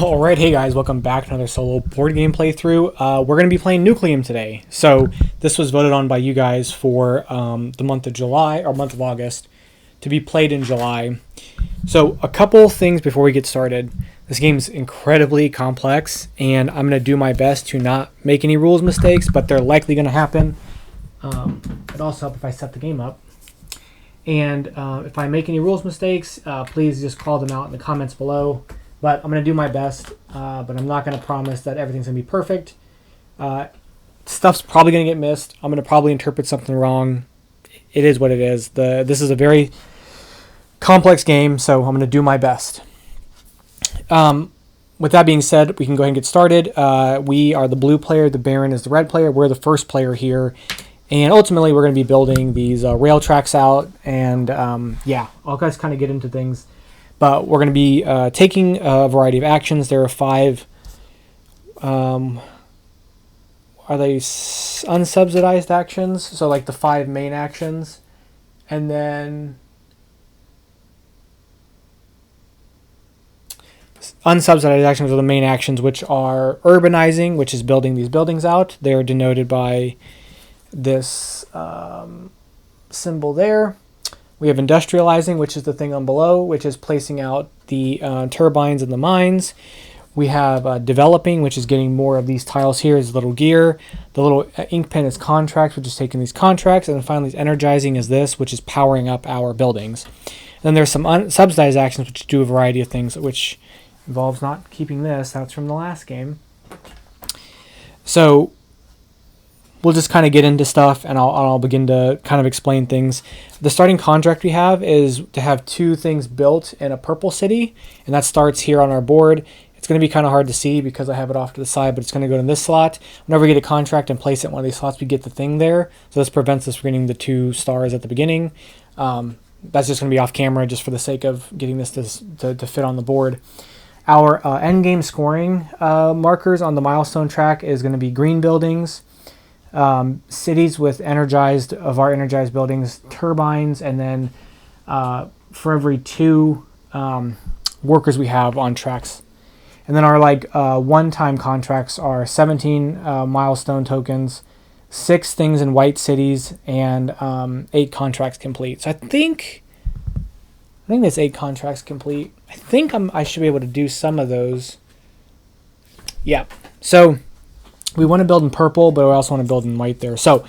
Alright, hey guys, welcome back to another solo board game playthrough. We're going to be playing Nucleum today. So, this was voted on by you guys for the month of July, or month of August, to be played in July. So, a couple things before we get started. This game's incredibly complex, and I'm going to do my best to not make any rules mistakes, but they're likely going to happen. It'd also help if I set the game up. And if I make any rules mistakes, please just call them out in the comments below. But I'm going to do my best, but I'm not going to promise that everything's going to be perfect. Stuff's probably going to get missed. I'm going to probably interpret something wrong. It is what it is. This is a very complex game, so I'm going to do my best. With that being said, we can go ahead and get started. We are the blue player. The Baron is the red player. We're the first player here. And ultimately, we're going to be building these rail tracks out. And yeah, I'll guys kind of get into things. But we're going to be taking a variety of actions. There are 5, are they unsubsidized actions? So like the 5 main actions. And then unsubsidized actions are the main actions, which are urbanizing, which is building these buildings out. They're denoted by this symbol there. We have industrializing, which is the thing on below, which is placing out the turbines in the mines. We have developing, which is getting more of these tiles here is little gear. The little ink pen is contracts, which is taking these contracts. And then finally, energizing is this, which is powering up our buildings. And then there's some unsubsidized actions, which do a variety of things, which involves not keeping this. That's from the last game. So we'll just kind of get into stuff, and I'll begin to kind of explain things. The starting contract we have is to have 2 things built in a purple city, and that starts here on our board. It's going to be kind of hard to see because I have it off to the side, but it's going to go in this slot. Whenever we get a contract and place it in one of these slots, we get the thing there. So this prevents us from getting the 2 stars at the beginning. That's just going to be off camera just for the sake of getting this to fit on the board. Our end game scoring markers on the milestone track is going to be green buildings, cities with energized buildings, turbines, and then for every 2 workers we have on tracks. And then our one-time contracts are 17 milestone tokens, 6 things in white cities, and 8 contracts complete. So I think that's 8 contracts complete. I think I should be able to do some of those. Yeah. So we want to build in purple, but we also want to build in white there. So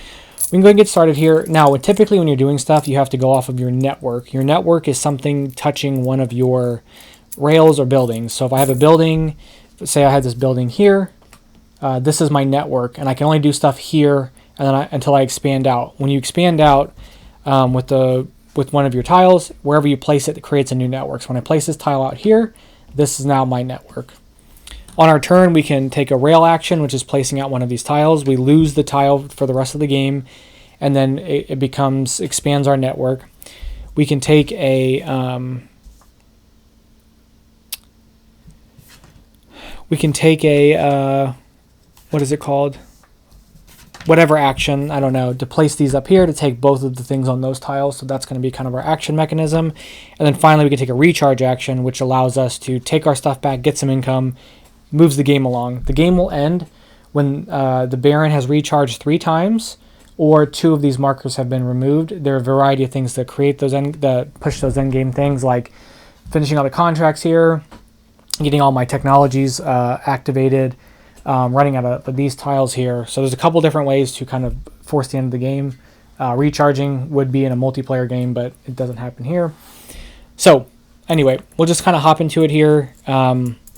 we can go and get started here. Now, typically when you're doing stuff, you have to go off of your network. Your network is something touching one of your rails or buildings. So if I have a building, say I had this building here, this is my network, and I can only do stuff here and then until I expand out. When you expand out with one of your tiles, wherever you place it, it creates a new network. So when I place this tile out here, this is now my network. On our turn, we can take a rail action, which is placing out one of these tiles. We lose the tile for the rest of the game, and then it expands our network. We can take a what is it called? Whatever action, I don't know, to place these up here to take both of the things on those tiles. So that's going to be kind of our action mechanism. And then finally, we can take a recharge action, which allows us to take our stuff back, get some income, moves the game along. The game will end when the Baron has recharged 3 times, or 2 of these markers have been removed. There are a variety of things that create those that push those end game things, like finishing all the contracts here, getting all my technologies activated, running out of these tiles here. So there's a couple different ways to kind of force the end of the game. Recharging would be in a multiplayer game, but it doesn't happen here. So anyway, we'll just kind of hop into it here.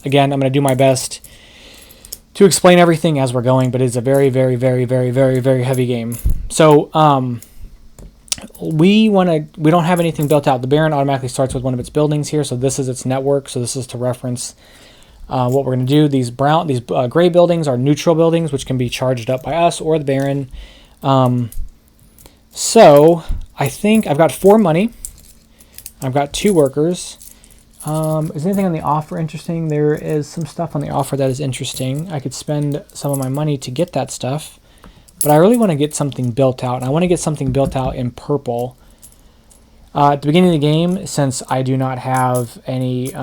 Again, I'm going to do my best to explain everything as we're going, but it's a very, very, very, very, very, very heavy game. So we don't have anything built out. The Baron automatically starts with one of its buildings here, so this is its network. So this is to reference what we're going to do. These gray buildings are neutral buildings, which can be charged up by us or the Baron. So I think I've got 4 money. I've got 2 workers. Is anything on the offer interesting? There is some stuff on the offer that is interesting. I could spend some of my money to get that stuff, but I really want to get something built out. And I want to get something built out in purple. At the beginning of the game, since I do not have any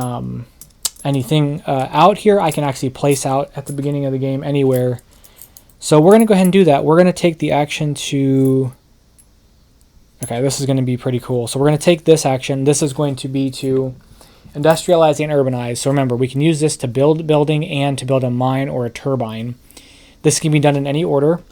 anything out here, I can actually place out at the beginning of the game anywhere. So we're going to go ahead and do that. We're going to take the action to... Okay, this is going to be pretty cool. So we're going to take this action. This is going to be to industrialize and urbanize. So remember, we can use this to build a building and to build a mine or a turbine. This can be done in any order.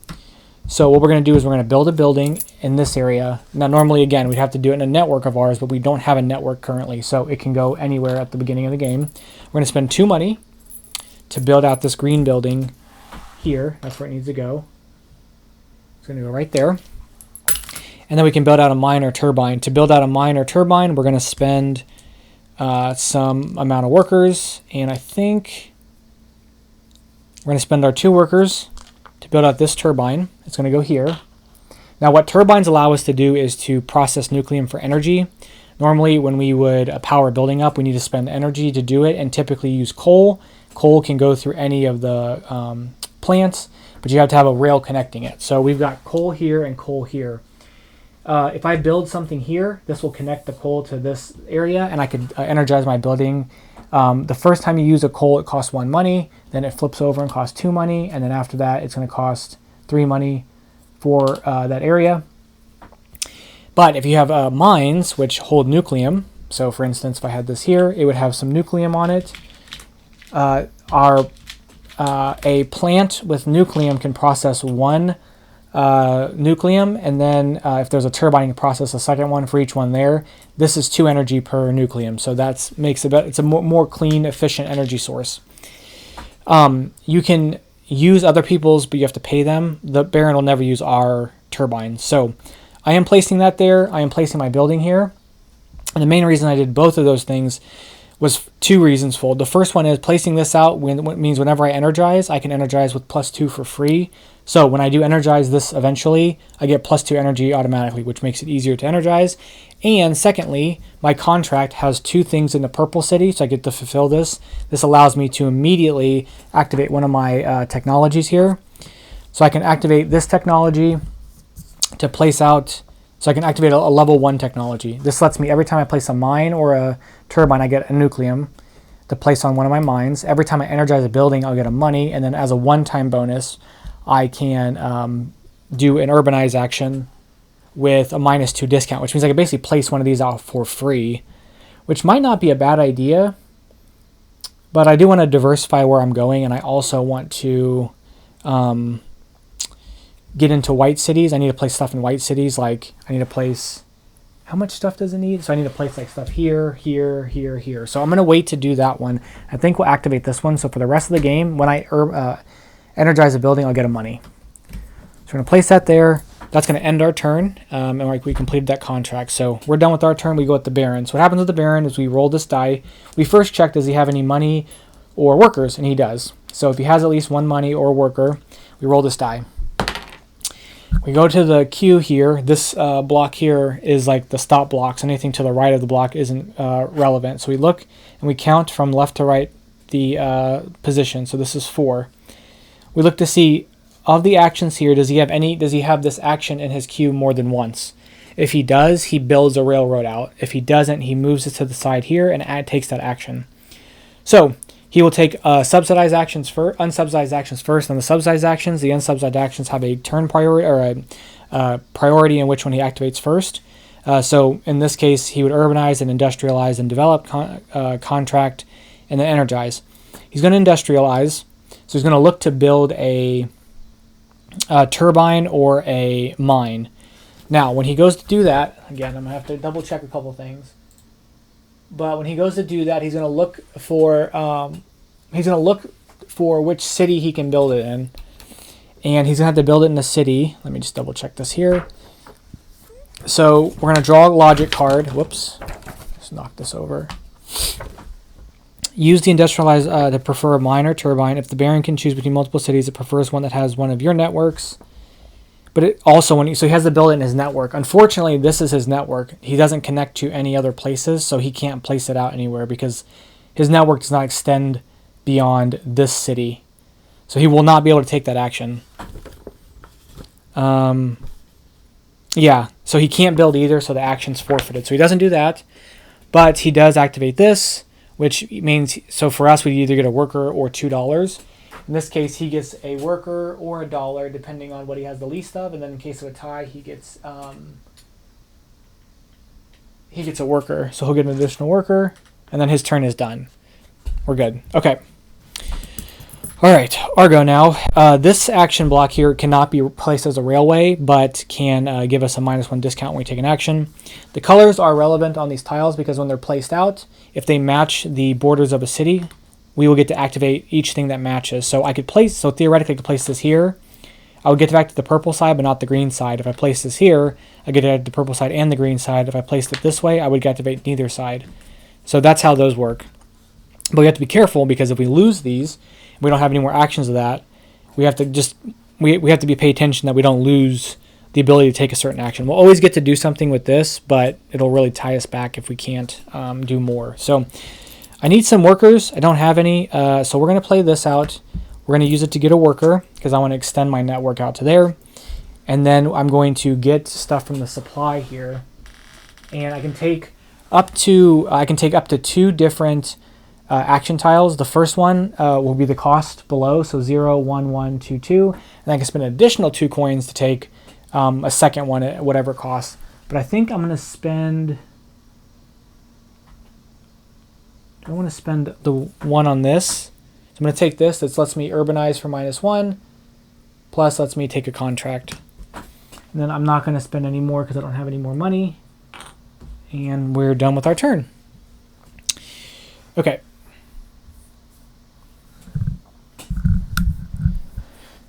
So what we're going to do is we're going to build a building in this area. Now, normally, again, we'd have to do it in a network of ours, but we don't have a network currently, so it can go anywhere at the beginning of the game. We're going to spend 2 money to build out this green building here. That's where it needs to go. It's going to go right there. And then we can build out a mine or turbine. To build out a mine or turbine, we're going to spend some amount of workers, and I think we're going to spend our 2 workers to build out this turbine. It's going to go here. Now what turbines allow us to do is to process nucleum for energy. Normally when we would power a building up, we need to spend energy to do it and typically use coal. Coal can go through any of the plants, but you have to have a rail connecting it. So we've got coal here and coal here. If I build something here, this will connect the coal to this area and I could energize my building. The first time you use a coal, it costs 1 money, then it flips over and costs 2 money, and then after that, it's going to cost 3 money for that area. But if you have mines, which hold nucleum, so for instance, if I had this here, it would have some nucleum on it. A plant with nucleum can process 1 nucleum, and then if there's a turbine, you can process a second one for each one there. This is 2 energy per nucleum, so that makes it's a more clean, efficient energy source. You can use other people's, but you have to pay them. The Baron will never use our turbines. So I am placing that there. I am placing my building here. And the main reason I did both of those things was 2 reasons fold. The first one is placing this out means whenever I energize, I can energize with +2 for free. So when I do energize this eventually, I get +2 energy automatically, which makes it easier to energize. And secondly, my contract has 2 things in the purple city, so I get to fulfill this. This allows me to immediately activate one of my technologies here. So I can activate this technology to place out, so I can activate a level 1 technology. This lets me, every time I place a mine or a turbine, I get a nucleum to place on one of my mines. Every time I energize a building, I'll get a money, and then as a one-time bonus, I can do an urbanize action with a -2 discount, which means I can basically place one of these out for free, which might not be a bad idea, but I do want to diversify where I'm going, and I also want to get into white cities. I need to place stuff in white cities, like I need to place, how much stuff does it need? So I need to place like stuff here, here, here, here. So I'm going to wait to do that one. I think we'll activate this one. So for the rest of the game, when I energize a building, I'll get a money. So we're going to place that there. That's going to end our turn, and like we completed that contract. So we're done with our turn. We go with the Baron. So what happens with the Baron is we roll this die. We first check, does he have any money or workers? And he does. So if he has at least 1 money or worker, we roll this die. We go to the queue here. This block here is like the stop blocks. Anything to the right of the block isn't relevant. So we look and we count from left to right the position. So this is 4. We look to see, of the actions here, does he have this action in his queue more than once? If he does, he builds a railroad out. If he doesn't, he moves it to the side here and takes that action. So he will take subsidized actions first, unsubsidized actions first, and the subsidized actions. The unsubsidized actions have a turn priority or a priority in which one he activates first. So in this case, he would urbanize and industrialize and develop, contract, and then energize. He's going to industrialize, so he's going to look to build a turbine or a mine. Now, when he goes to do that, again, I'm going to have to double check a couple things. But when he goes to do that, he's going to look for which city he can build it in, and he's going to have to build it in the city. Let me just double check this here. So we're going to draw a logic card. Whoops, just knock this over. Use the industrialize to prefer a mine or turbine. If the Baron can choose between multiple cities, it prefers one that has one of your networks. But it also, so he has to build it in his network. Unfortunately, this is his network. He doesn't connect to any other places, so he can't place it out anywhere because his network does not extend beyond this city. So he will not be able to take that action. Yeah, so he can't build either, so the action's forfeited. So he doesn't do that, but he does activate this, which means, so for us, we either get a worker or $2. In this case, he gets a worker or $1, depending on what he has the least of. And then in case of a tie, he gets a worker. So he'll get an additional worker, and then his turn is done. We're good. Okay. All right, Argo now. This action block here cannot be placed as a railway, but can give us a -1 discount when we take an action. The colors are relevant on these tiles because when they're placed out, if they match the borders of a city, we will get to activate each thing that matches. So theoretically I could place this here. I would get back to the purple side, but not the green side. If I place this here, I get to the purple side and the green side. If I placed it this way, I would activate neither side. So that's how those work. But we have to be careful because if we lose these, we don't have any more actions of that. We have to we have to pay attention that we don't lose the ability to take a certain action. We'll always get to do something with this, but it'll really tie us back if we can't do more. So I need some workers. I don't have any, so we're going to play this out. We're going to use it to get a worker because I want to extend my network out to there. And then I'm going to get stuff from the supply here, and I can take up to 2 different action tiles. The first one will be the cost below, so 0, 1, 1, 2, 2, and I can spend an additional 2 coins to take a second one at whatever it costs. But I think I'm going to spend. I want to spend the 1 on this. So I'm going to take this. This lets me urbanize for -1, plus lets me take a contract. And then I'm not going to spend any more because I don't have any more money. And we're done with our turn. Okay.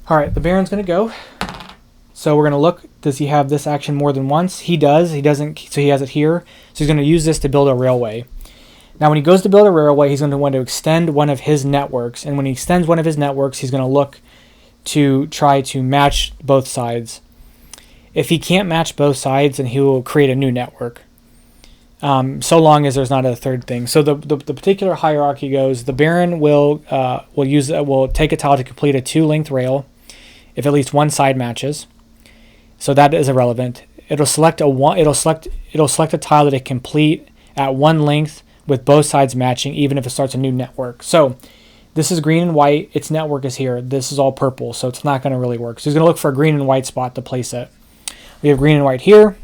All right, the Baron's going to go. So we're going to look, does he have this action more than once? He does. He doesn't, so he has it here. So he's going to use this to build a railway. Now when he goes to build a railway, he's going to want to extend one of his networks. And when he extends one of his networks, he's going to look to try to match both sides. If he can't match both sides, then he will create a new network. So long as there's not a third thing. So the particular hierarchy goes, the Baron will take a tile to complete a 2-length rail if at least one side matches. So that is irrelevant. It'll select a tile that it complete at 1 length with both sides matching, even if it starts a new network. So this is green and white. Its network is here. This is all purple, so it's not going to really work. So he's going to look for a green and white spot to place it. We have green and white here.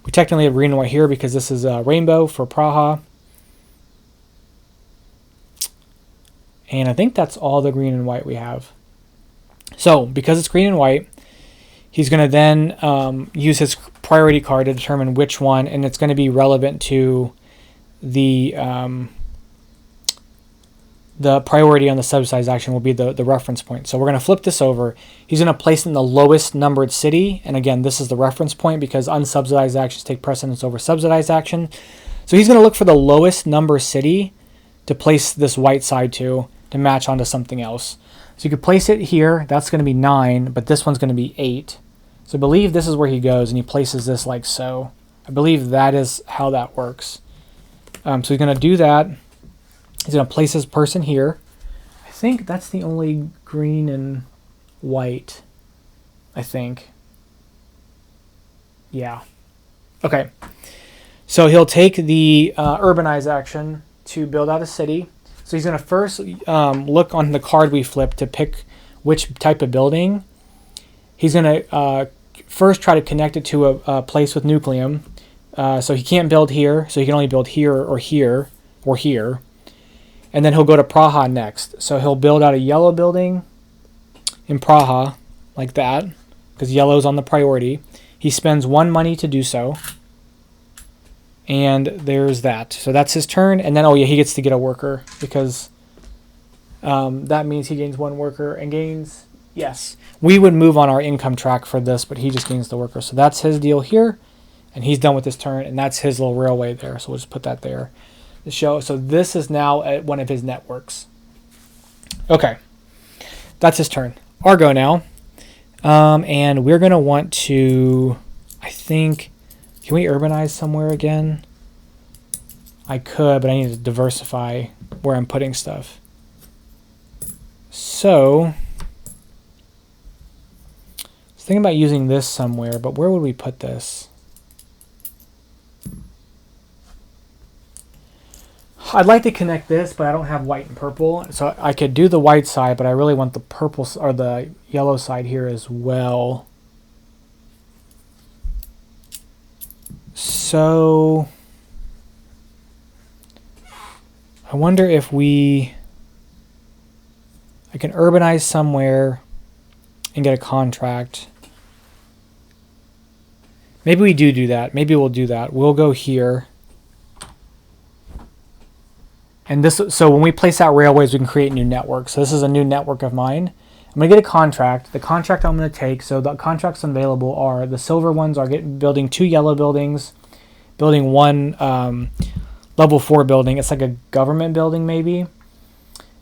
We technically have green and white here because this is a rainbow for Praha. And I think that's all the green and white we have. So because it's green and white, he's going to then use his priority card to determine which one, and it's going to be relevant to the priority on the subsidized action will be the reference point. So we're going to flip this over. He's going to place it in the lowest numbered city. And again, this is the reference point because unsubsidized actions take precedence over subsidized action. So he's going to look for the lowest number city to place this white side to match onto something else. So you could place it here. That's going to be 9, but this one's going to be 8. So I believe this is where he goes, and he places this like so. I believe that is how that works. So he's going to do that. He's going to place his person here. I think that's the only green and white, I think. Yeah. Okay. So he'll take the urbanize action to build out a city. So he's going to first look on the card we flipped to pick which type of building. He's going to first try to connect it to a place with Nucleum. So he can't build here, so he can only build here or here or here. And then he'll go to Praha next. So he'll build out a yellow building in Praha, like that, because yellow's on the priority. He spends 1 money to do so. And there's that. So that's his turn. And then, oh yeah, he gets to get a worker, because that means he gains 1 worker and gains, yes. We would move on our income track for this, but he just gains the worker. So that's his deal here. And he's done with his turn, and that's his little railway there. So we'll just put that there. To show. So this is now at one of his networks. Okay, that's his turn. Our go now, and we're gonna want to. I think, can we urbanize somewhere again? I could, but I need to diversify where I'm putting stuff. So, I was thinking about using this somewhere, but where would we put this? I'd like to connect this, but I don't have white and purple. So I could do the white side, but I really want the purple or the yellow side here as well. So I wonder if I can urbanize somewhere and get a contract. Maybe we do that. Maybe we'll do that. We'll go here. And this, so when we place out railways, we can create new networks. So this is a new network of mine. I'm going to get a contract. The contract I'm going to take, so the contracts available are, the silver ones are building 2 yellow buildings, building 1 level 4 building. It's like a government building maybe.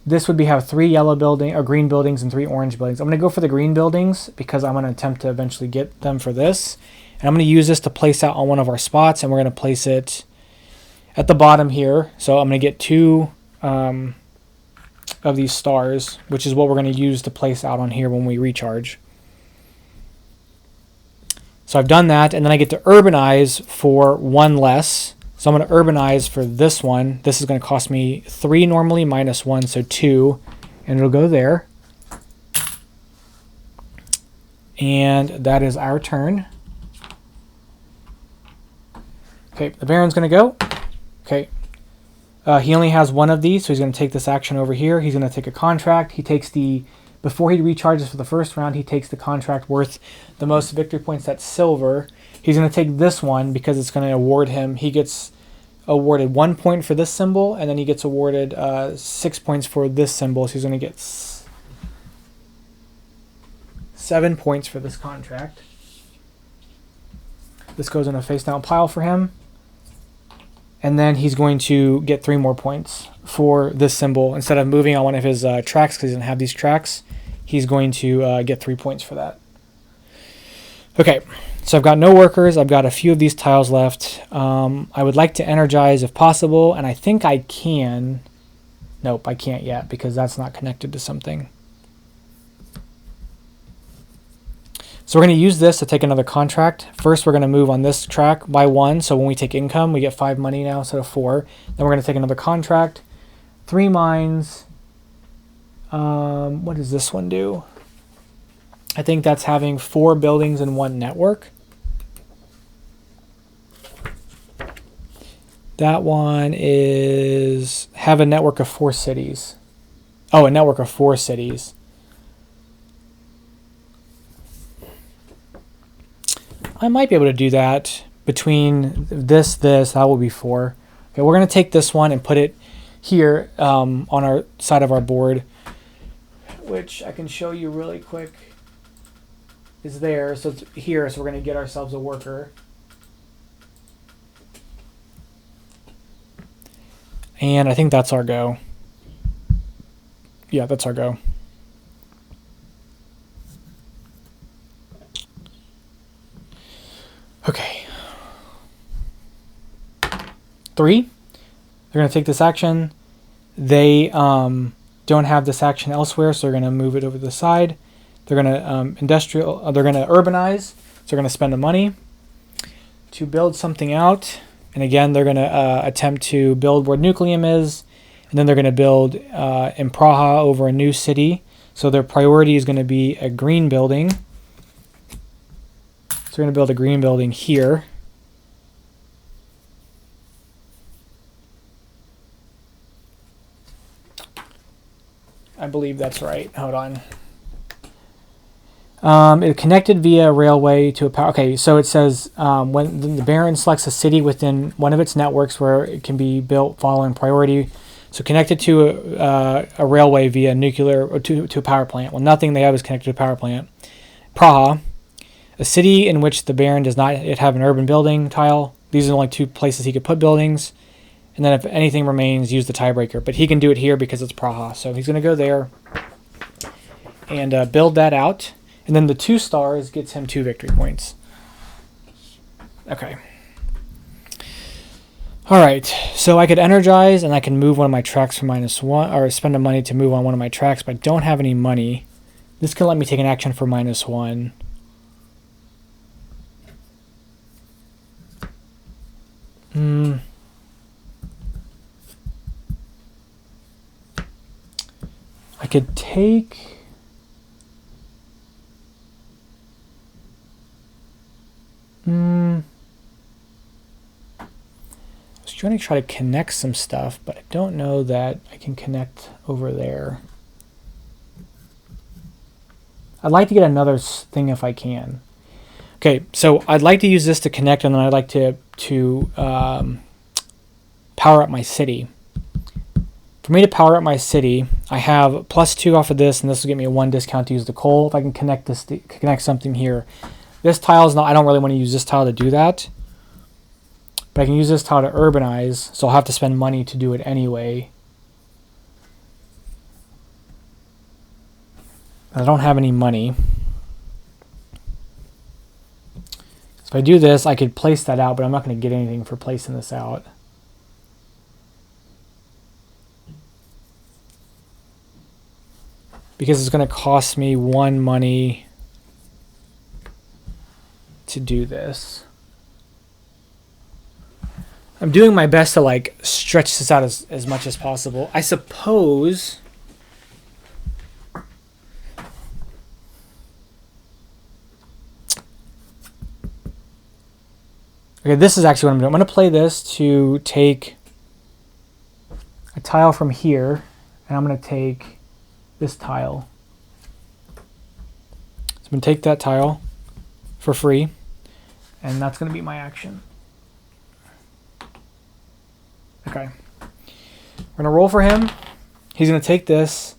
This would have 3 yellow green buildings and 3 orange buildings. I'm going to go for the green buildings because I'm going to attempt to eventually get them for this. And I'm going to use this to place out on one of our spots, and we're going to place it at the bottom here. So I'm going to get 2 of these stars, which is what we're going to use to place out on here when we recharge. So I've done that, and then I get to urbanize for 1 less. So I'm going to urbanize for this one. This is going to cost me 3 normally minus 1, so 2, and it'll go there. And that is our turn. Okay, the Baron's going to go. Okay. He only has 1 of these, so he's going to take this action over here. He's going to take a contract. He takes before he recharges for the first round, he takes the contract worth the most victory points, that's silver. He's going to take this one because it's going to award him. He gets awarded 1 point for this symbol, and then he gets awarded 6 points for this symbol. So he's going to get 7 points for this contract. This goes in a face down pile for him. And then he's going to get 3 more points for this symbol. Instead of moving on one of his tracks, because he doesn't have these tracks, he's going to get 3 points for that. Okay, so I've got no workers. I've got a few of these tiles left. I would like to energize if possible, and I think I can. Nope, I can't yet because that's not connected to something. So we're going to use this to take another contract. First, we're going to move on this track by 1. So when we take income, we get 5 money now instead of 4. Then we're going to take another contract. 3 mines. What does this one do? I think that's having 4 buildings in 1 network. That one is have a network of 4 cities. Oh, a network of 4 cities. I might be able to do that between this, that will be 4. Okay, we're going to take this one and put it here on our side of our board, which I can show you really quick is there. So it's here, so we're going to get ourselves a worker. And I think that's our go. Yeah, that's our go. Okay. 3. They're going to take this action. They don't have this action elsewhere, so they're going to move it over to the side. They're going to they're going to urbanize, so they're going to spend the money to build something out. And again, they're going to attempt to build where Nucleum is, and then they're going to build in Praha over a new city. So their priority is going to be a green building. So we're going to build a green building here. I believe that's right. Hold on. It connected via railway to a power. Okay, so it says when the Baron selects a city within one of its networks where it can be built following priority. So connected to a railway via nuclear or to a power plant. Well, nothing they have is connected to a power plant. Praha, a city in which the Baron does not yet have an urban building tile. These are the only 2 places he could put buildings. And then if anything remains, use the tiebreaker. But he can do it here because it's Praha. So he's going to go there and build that out. And then the 2 stars gets him 2 victory points. Okay. All right. So I could energize and I can move one of my tracks for -1, or spend the money to move on one of my tracks, but I don't have any money. This can let me take an action for -1. I could take... I was trying to try to connect some stuff, but I don't know that I can connect over there. I'd like to get another thing if I can. Okay, so I'd like to use this to connect, and then I'd like to power up my city. For me to power up my city, I have +2 off of this, and this will get me a 1 discount to use the coal. If I can connect something here. This tile is not, I don't really want to use this tile to do that. But I can use this tile to urbanize, so I'll have to spend money to do it anyway. I don't have any money. So if I do this, I could place that out, but I'm not going to get anything for placing this out. Because it's going to cost me 1 money to do this. I'm doing my best to like stretch this out as much as possible. I suppose... Okay, this is actually what I'm doing. I'm going to play this to take a tile from here, and I'm going to take this tile. So I'm going to take that tile for free, and that's going to be my action. Okay. We're going to roll for him. He's going to take this.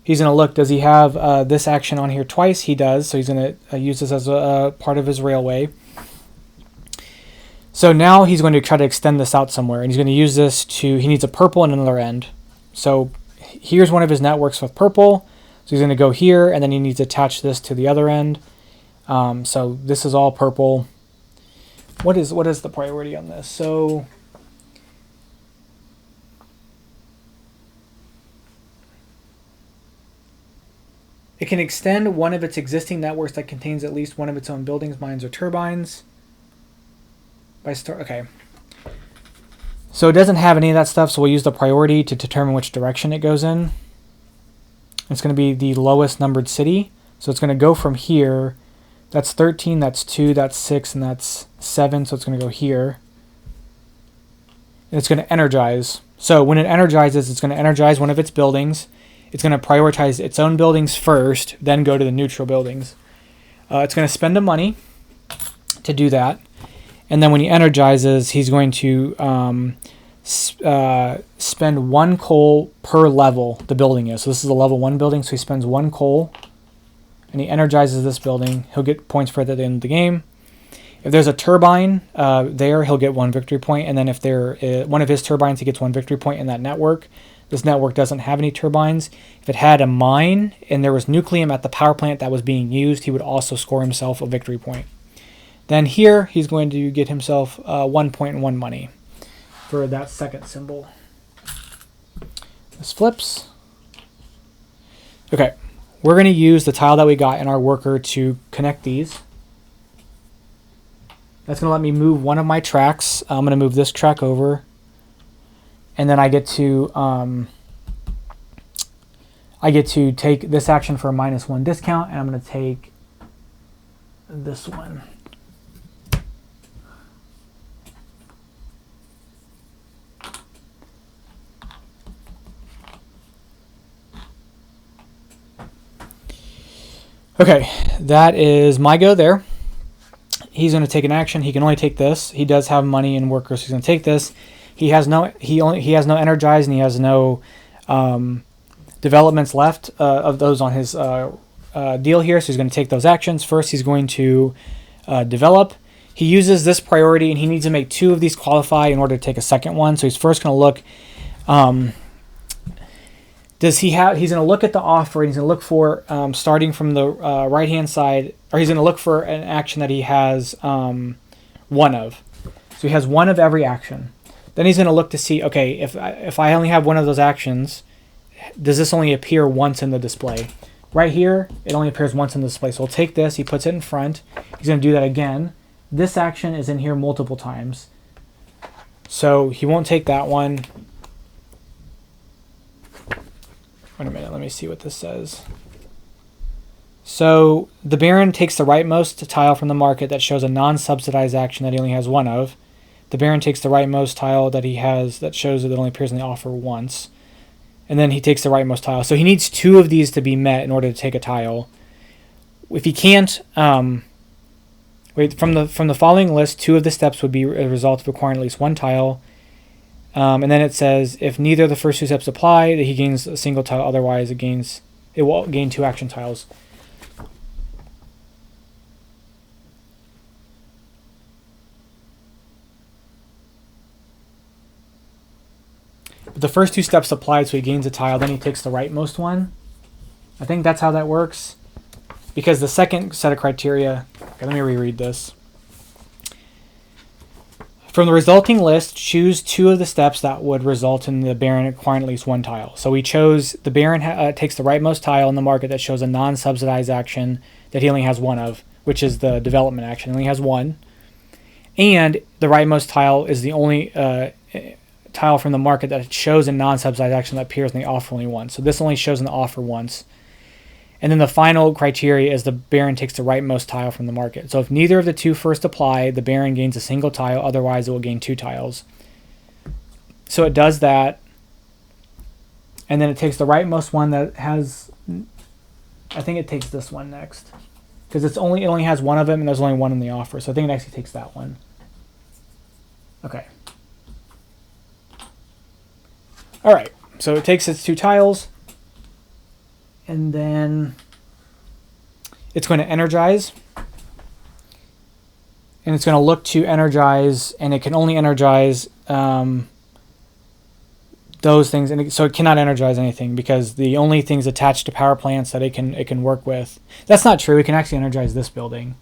He's going to look, does he have this action on here twice? He does, so he's going to use this as a part of his railway. So now he's going to try to extend this out somewhere, and he's going to use this to, he needs a purple and another end. So here's one of his networks with purple. So he's going to go here, and then he needs to attach this to the other end. So this is all purple. What is the priority on this? So it can extend one of its existing networks that contains at least one of its own buildings, mines, or turbines. Okay. So it doesn't have any of that stuff, so we'll use the priority to determine which direction it goes in. It's going to be the lowest numbered city. So it's going to go from here. That's 13, that's 2, that's 6, and that's 7. So it's going to go here. And it's going to energize. So when it energizes, it's going to energize one of its buildings. It's going to prioritize its own buildings first, then go to the neutral buildings. It's going to spend the money to do that. And then when he energizes, he's going to spend 1 coal per level the building is. So this is a level 1 building, so he spends 1 coal. And he energizes this building. He'll get points for it at the end of the game. If there's a turbine there, he'll get 1 victory point. And then if there is one of his turbines, he gets 1 victory point in that network. This network doesn't have any turbines. If it had a mine and there was nucleum at the power plant that was being used, he would also score himself a victory point. Then here, he's going to get himself 1 point and 1 money for that second symbol. This flips. Okay, we're going to use the tile that we got in our worker to connect these. That's going to let me move one of my tracks. I'm going to move this track over. And then I get to take this action for a -1 discount, and I'm going to take this one. Okay, that is my go there. He's going to take an action. He can only take this. He does have money in workers, so he's going to take this. He has no energize, and he has no developments left of those on his deal here. So he's going to take those actions. First, he's going to develop. He uses this priority, and he needs to make 2 of these qualify in order to take a second one. So he's first going to look. Does he have? He's going to look at the offer, and he's going to look for starting from the right hand side, or he's going to look for an action that he has 1 of. So he has 1 of every action. Then he's going to look to see, okay, if I only have 1 of those actions, does this only appear once in the display? Right here, it only appears once in the display. So we'll take this, he puts it in front. He's going to do that again. This action is in here multiple times. So he won't take that one. Wait a minute, let me see what this says. So the Baron takes the rightmost tile from the market that shows a non-subsidized action that he only has one of. The Baron takes the rightmost tile that he has that shows that it only appears in the offer once. And then he takes the rightmost tile. So he needs 2 of these to be met in order to take a tile. If he can't, from the following list, 2 of the steps would be a result of acquiring at least 1 tile. And then it says if neither of the first 2 steps apply, that he gains a single tile. Otherwise, it will gain 2 action tiles. But the first 2 steps applied, so he gains a tile. Then he takes the rightmost one. I think that's how that works. Because the second set of criteria... Okay, let me reread this. From the resulting list, choose 2 of the steps that would result in the Baron acquiring at least 1 tile. So we chose the Baron takes the rightmost tile in the market that shows a non-subsidized action that he only has 1 of, which is the development action. He only has 1. And the rightmost tile is the only tile from the market that shows a non-subsidized action that appears in the offer only once. So this only shows in the offer once. And then the final criteria is the Baron takes the rightmost tile from the market. So if neither of the 2 first apply, the Baron gains a single tile. Otherwise, it will gain 2 tiles. So it does that. And then it takes the rightmost one that has... I think it takes this one next. Because it only has 1 of them, and there's only 1 in the offer. So I think it actually takes that one. Okay. All right. So it takes its 2 tiles. And then it's going to energize. And it's going to look to energize, and it can only energize those things. And so it cannot energize anything because the only things attached to power plants that it can work with. That's not true. It can actually energize this building.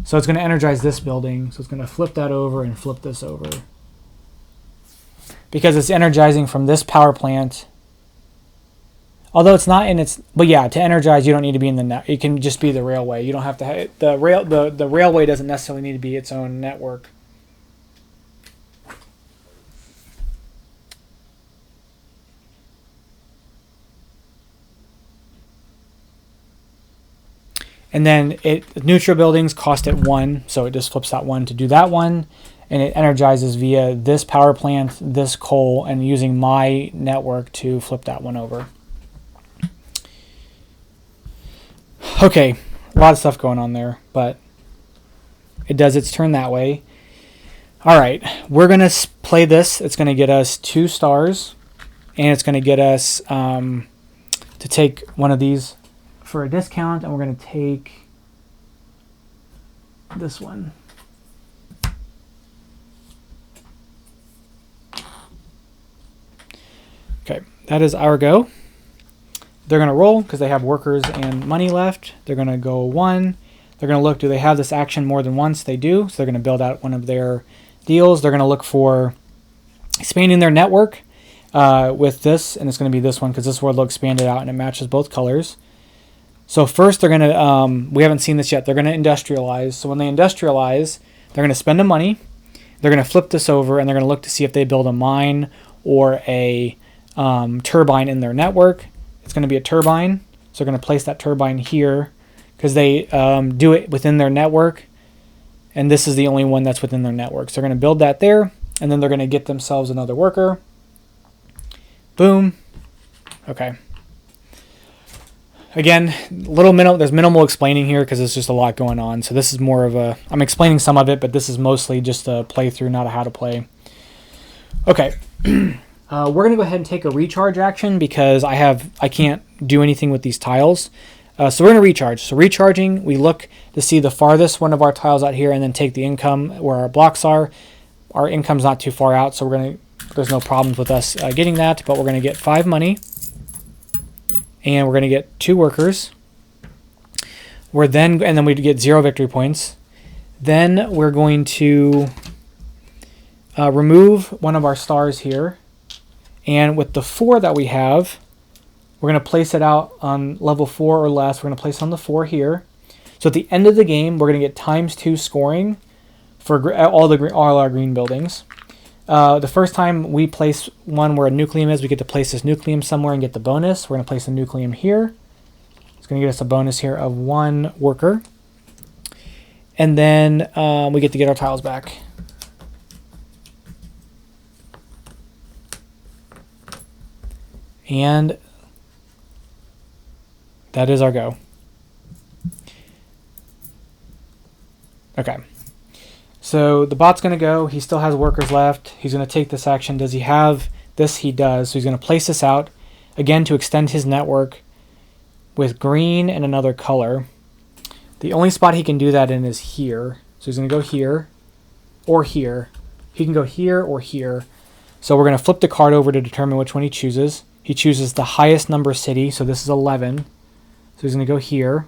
So it's going to energize this building. So it's going to flip that over and flip this over. Because it's energizing from this power plant. Although it's not in its, but yeah, to energize you don't need to be in the net. It can just be the railway. You don't have to have the railway doesn't necessarily need to be its own network. And then neutral buildings cost it 1, so it just flips that 1 to do that one, and it energizes via this power plant, this coal, and using my network to flip that one over. Okay, a lot of stuff going on there, but it does its turn that way. All right, we're going to play this. It's going to get us 2 stars, and it's going to get us to take one of these for a discount, and we're going to take this one. Okay, that is our go. They're going to roll because they have workers and money left. They're going to go 1. They're going to look, do they have this action more than once? They do. So they're going to build out one of their deals. They're going to look for expanding their network with this, and it's going to be this one because this one will expand it out and it matches both colors. So first they're going to, we haven't seen this yet, they're going to industrialize. So when they industrialize, they're going to spend the money. They're going to flip this over, and they're going to look to see if they build a mine or a turbine in their network. It's going to be a turbine, so they're going to place that turbine here because they do it within their network, and this is the only one that's within their network. So they're going to build that there, and then they're going to get themselves another worker. Boom. Okay. Again, there's minimal explaining here because there's just a lot going on. So this is more of a, I'm explaining some of it, but this is mostly just a playthrough, not a how to play. Okay. We're going to go ahead and take a recharge action because I can't do anything with these tiles. So we're going to recharge. So recharging, we look to see the farthest one of our tiles out here and then take the income where our blocks are. Our income's not too far out, so there's no problems with us getting that, but we're going to get 5 money. And we're going to get 2 workers. And then we get 0 victory points. Then we're going to remove one of our stars here. And with the 4 that we have, we're going to place it out on level 4 or less. We're going to place it on the 4 here. So at the end of the game, we're going to get ×2 scoring for all our green buildings. The first time we place one where a nucleum is, we get to place this nucleum somewhere and get the bonus. We're going to place a nucleum here. It's going to get us a bonus here of 1 worker. And then we get to get our tiles back. And that is our go. Okay. So the bot's going to go. He still has workers left. He's going to take this action. Does he have this? He does. So he's going to place this out, again, to extend his network with green and another color. The only spot he can do that in is here. So he's going to go here or here. He can go here or here. So we're going to flip the card over to determine which one he chooses. He chooses the highest number city. So this is 11. So he's going to go here.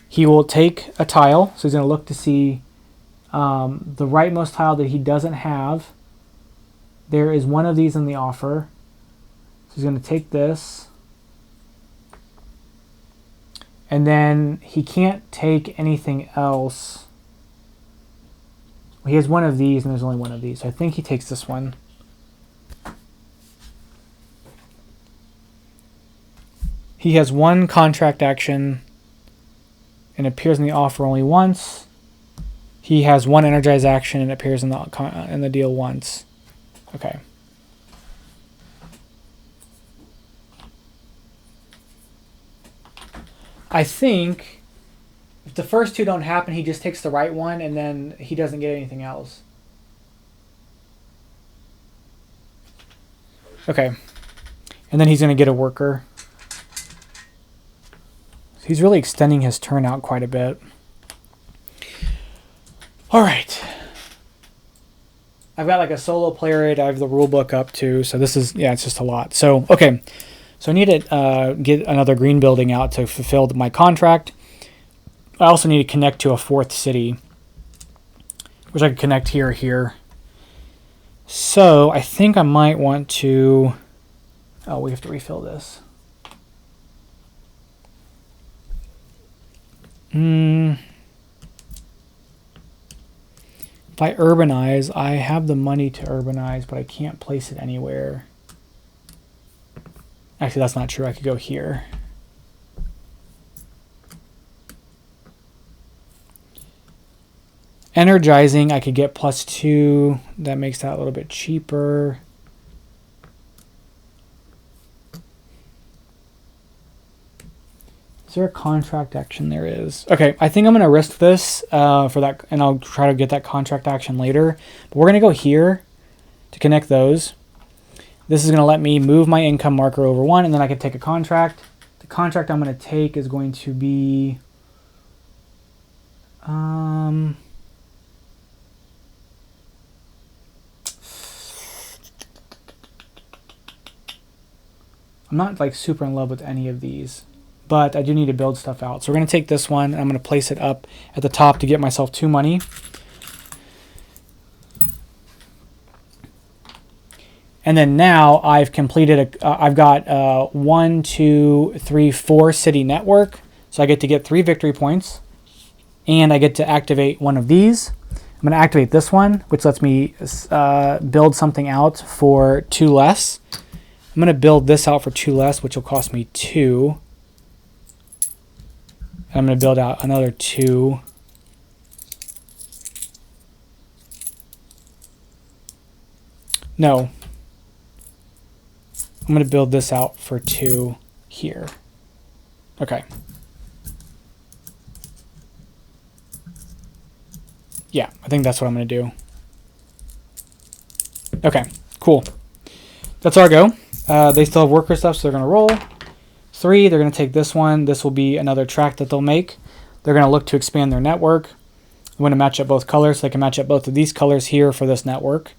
He will take a tile. So he's going to look to see the rightmost tile that he doesn't have. There is one of these in the offer. So he's going to take this. And then he can't take anything else. He has one of these and there's only one of these. So I think he takes this one. He has 1 contract action and appears in the offer only once. He has 1 energize action and appears in the deal once. Okay. I think if the first 2 don't happen, he just takes the right one and then he doesn't get anything else. Okay. And then he's going to get a worker. He's really extending his turn out quite a bit. All right. I've got like a solo player rate. I have the rule book up too. So this is, yeah, it's just a lot. So, okay. So I need to get another green building out to fulfill my contract. I also need to connect to a 4th city, which I can connect here or here. So I think I might want to, oh, we have to refill this. If I urbanize, I have the money to urbanize, but I can't place it anywhere. Actually, that's not true. I could go here. Energizing, I could get +2. That makes that a little bit cheaper. Is there a contract action? There is. Okay, I think I'm going to risk this for that, and I'll try to get that contract action later. But we're going to go here to connect those. This is going to let me move my income marker over 1, and then I can take a contract. The contract I'm going to take is going to be... I'm not like super in love with any of these, but I do need to build stuff out. So we're going to take this one, and I'm going to place it up at the top to get myself 2 money. And then now I've completed, I've got 1, 2, 3, 4 city network. So I get to get 3 victory points, and I get to activate one of these. I'm going to activate this one, which lets me build something out for 2 less. I'm going to build this out for 2 less, which will cost me 2. And I'm going to build out another 2. No. I'm going to build this out for 2 here. Okay. Yeah, I think that's what I'm going to do. Okay, cool. That's our go. They still have worker stuff, so they're going to roll. 3, they're going to take this one. This will be another track that they'll make. They're going to look to expand their network. I'm going to match up both colors, so they can match up both of these colors here for this network.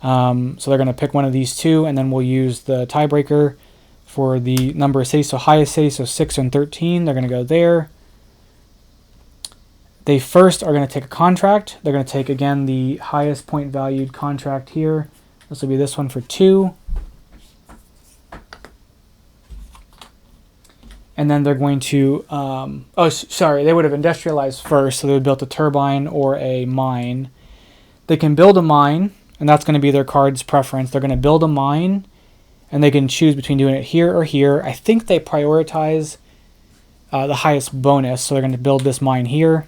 So they're going to pick one of these 2, and then we'll use the tiebreaker for the number of cities. So highest city, so 6 and 13, they're going to go there. They first are going to take a contract. They're going to take, again, the highest point valued contract here. This will be this one for 2. And then they're going to, they would have industrialized first, so they would have built a turbine or a mine. they can build a mine, and that's going to be their card's preference. They're going to build a mine, and they can choose between doing it here or here. I think they prioritize the highest bonus, so they're going to build this mine here.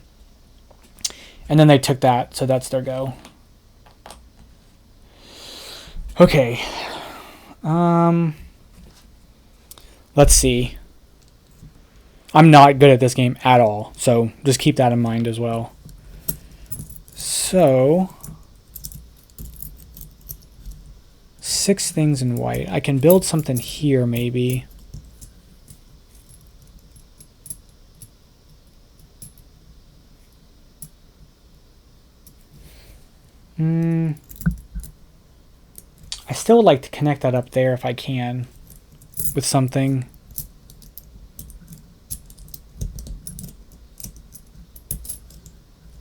And then they took that, so that's their go. Okay. Let's see. I'm not good at this game at all, so just keep that in mind as well. So, 6 things in white. I can build something here, maybe. I still would like to connect that up there if I can with something.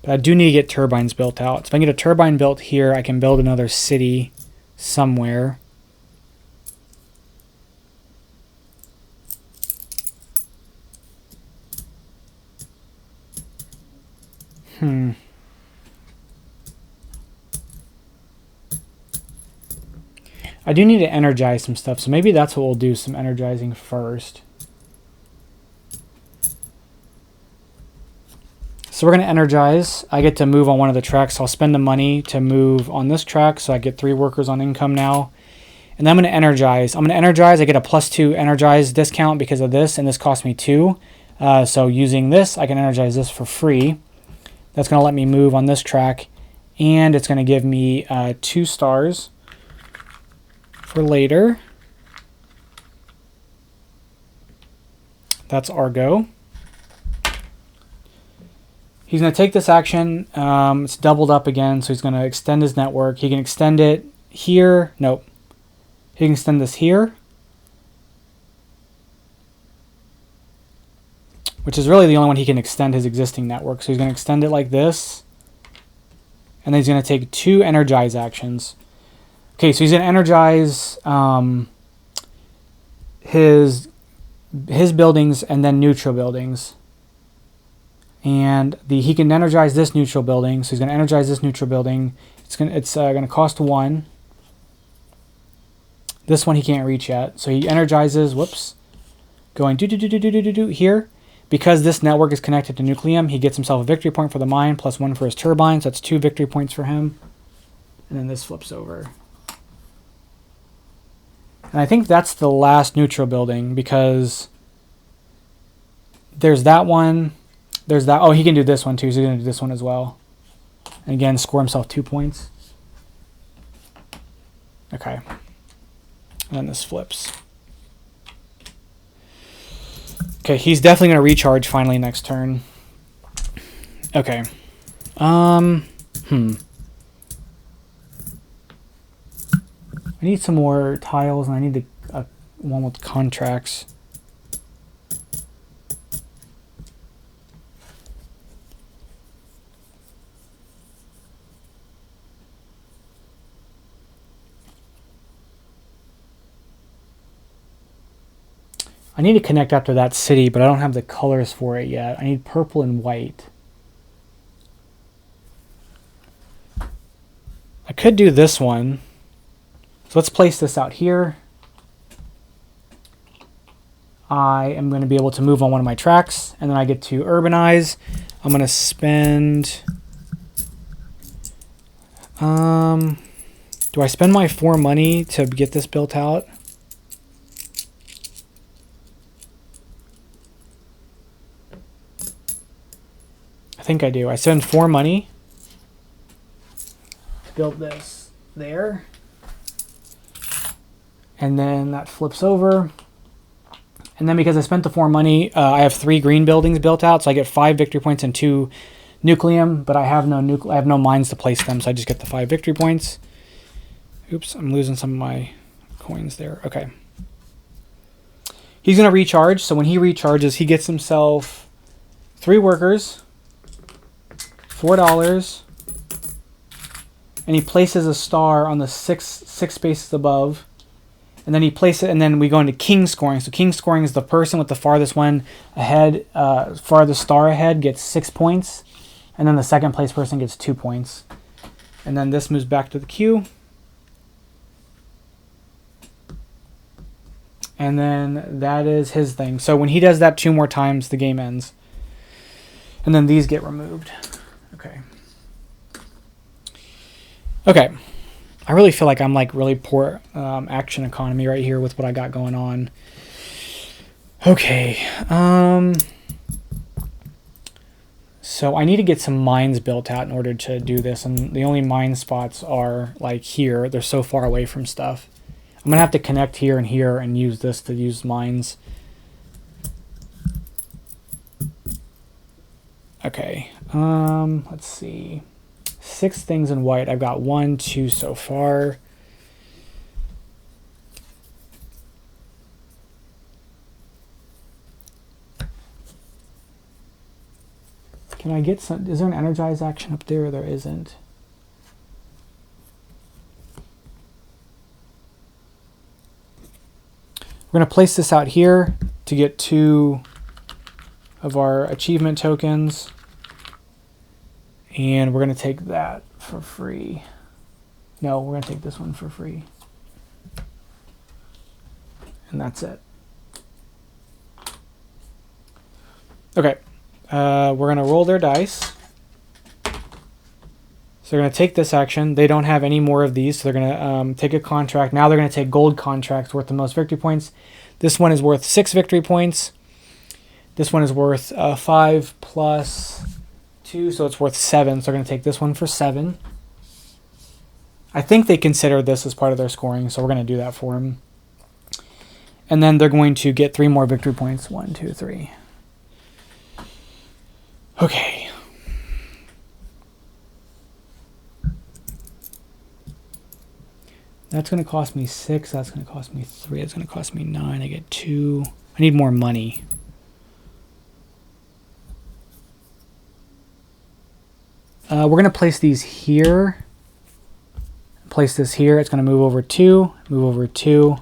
But I do need to get turbines built out. So if I get a turbine built here, I can build another city somewhere. I do need to energize some stuff, so maybe that's what we'll do, some energizing first. So we're going to energize. I get to move on one of the tracks, so I'll spend the money to move on this track, so I get 3 workers on income now. And then I'm going to energize. I get a +2 energize discount because of this, and this cost me 2. So using this, I can energize this for free. That's going to let me move on this track, and it's going to give me 2 stars for later. That's our go. He's going to take this action. It's doubled up again, so he's going to extend his network. He can extend it here. Nope. He can extend this here, which is really the only one he can extend his existing network. So he's going to extend it like this, and then he's going to take 2 energize actions. Okay, so he's going to energize his buildings and then neutral buildings. And he can energize this neutral building. So he's going to energize this neutral building. It's going to cost 1. This one he can't reach yet. So he energizes, whoops, going do here. Because this network is connected to Nucleum, he gets himself a victory point for the mine, +1 for his turbine. So that's 2 victory points for him. And then this flips over. And I think that's the last neutral building, because there's that one. There's that. Oh, he can do this one too, so he's going to do this one as well. And again, score himself 2 points. Okay. And then this flips. Okay, he's definitely going to recharge finally next turn. Okay. I need some more tiles, and I need one with contracts. I need to connect up to that city, but I don't have the colors for it yet. I need purple and white. I could do this one. So let's place this out here. I am going to be able to move on one of my tracks, and then I get to urbanize. I'm going to spend... do I spend my 4 money to get this built out? I think I do. I spend 4 money to build this there. And then that flips over. And then because I spent the 4 money, I have 3 green buildings built out. So I get 5 victory points and 2 Nucleum. But I have no mines to place them, so I just get the 5 victory points. Oops, I'm losing some of my coins there. Okay. He's going to recharge. So when he recharges, he gets himself 3 workers, $4, and he places a star on the six spaces above, and then he places it, and then we go into king scoring. So king scoring is the person with the farthest one ahead, farthest star ahead gets 6 points, and then the second place person gets 2 points. And then this moves back to the queue. And then that is his thing. So when he does that 2 more times, the game ends. And then these get removed. Okay. Okay. I really feel like I'm like really poor action economy right here with what I got going on. Okay. So I need to get some mines built out in order to do this. And the only mine spots are like here. They're so far away from stuff. I'm going to have to connect here and use this to use mines. Okay. Let's see. 6 things in white. I've got 1, 2 so far. Can I get some? Is there an energize action up there? There isn't. We're going to place this out here to get 2 of our achievement tokens. And we're going to take that for free. No, we're going to take this one for free. And that's it. Okay. We're going to roll their dice. So they're going to take this action. They don't have any more of these, so they're going to take a contract. Now they're going to take gold contracts worth the most victory points. This one is worth 6 victory points. This one is worth 5 plus 2, so it's worth 7. So they're going to take this one for 7. I think they consider this as part of their scoring, so we're going to do that for them. And then they're going to get 3 more victory points. 1, 2, 3. Okay. That's going to cost me 6. That's going to cost me 3. That's going to cost me 9. I get 2. I need more money. We're going to place these here. Place this here. It's going to move over 2. Move over 2.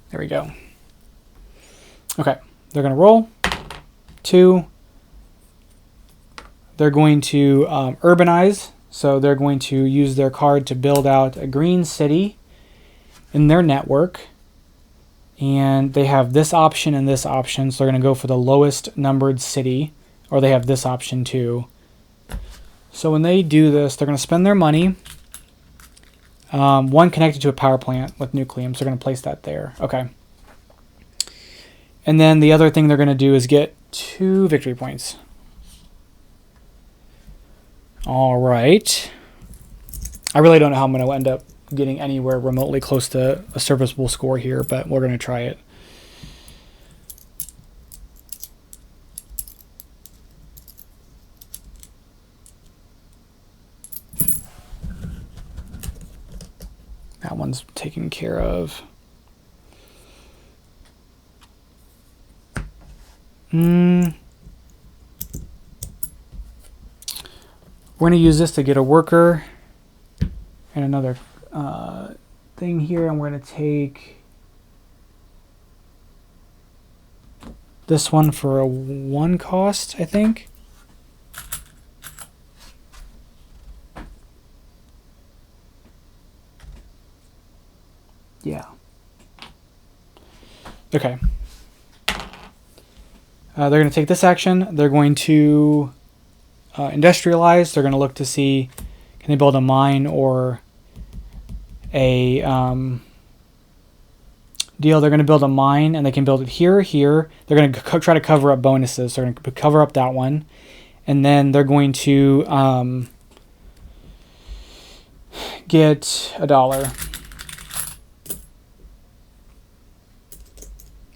There we go. Okay. They're going to roll. 2. They're going to urbanize. So they're going to use their card to build out a green city in their network. And they have this option and this option. So they're going to go for the lowest numbered city. Or they have this option too. So when they do this, they're going to spend their money. One connected to a power plant with Nucleum. So they're going to place that there. Okay. And then the other thing they're going to do is get 2 victory points. All right. I really don't know how I'm going to end up getting anywhere remotely close to a serviceable score here, but we're going to try it. That one's taken care of. We're going to use this to get a worker and another thing here. And we're going to take this one for a 1 cost, I think. Yeah. Okay. They're going to take this action. They're going to industrialize. They're going to look to see, can they build a mine or a deal. They're going to build a mine, and they can build it here or here. They're going to try to cover up bonuses. So they're going to cover up that one. And then they're going to get $1.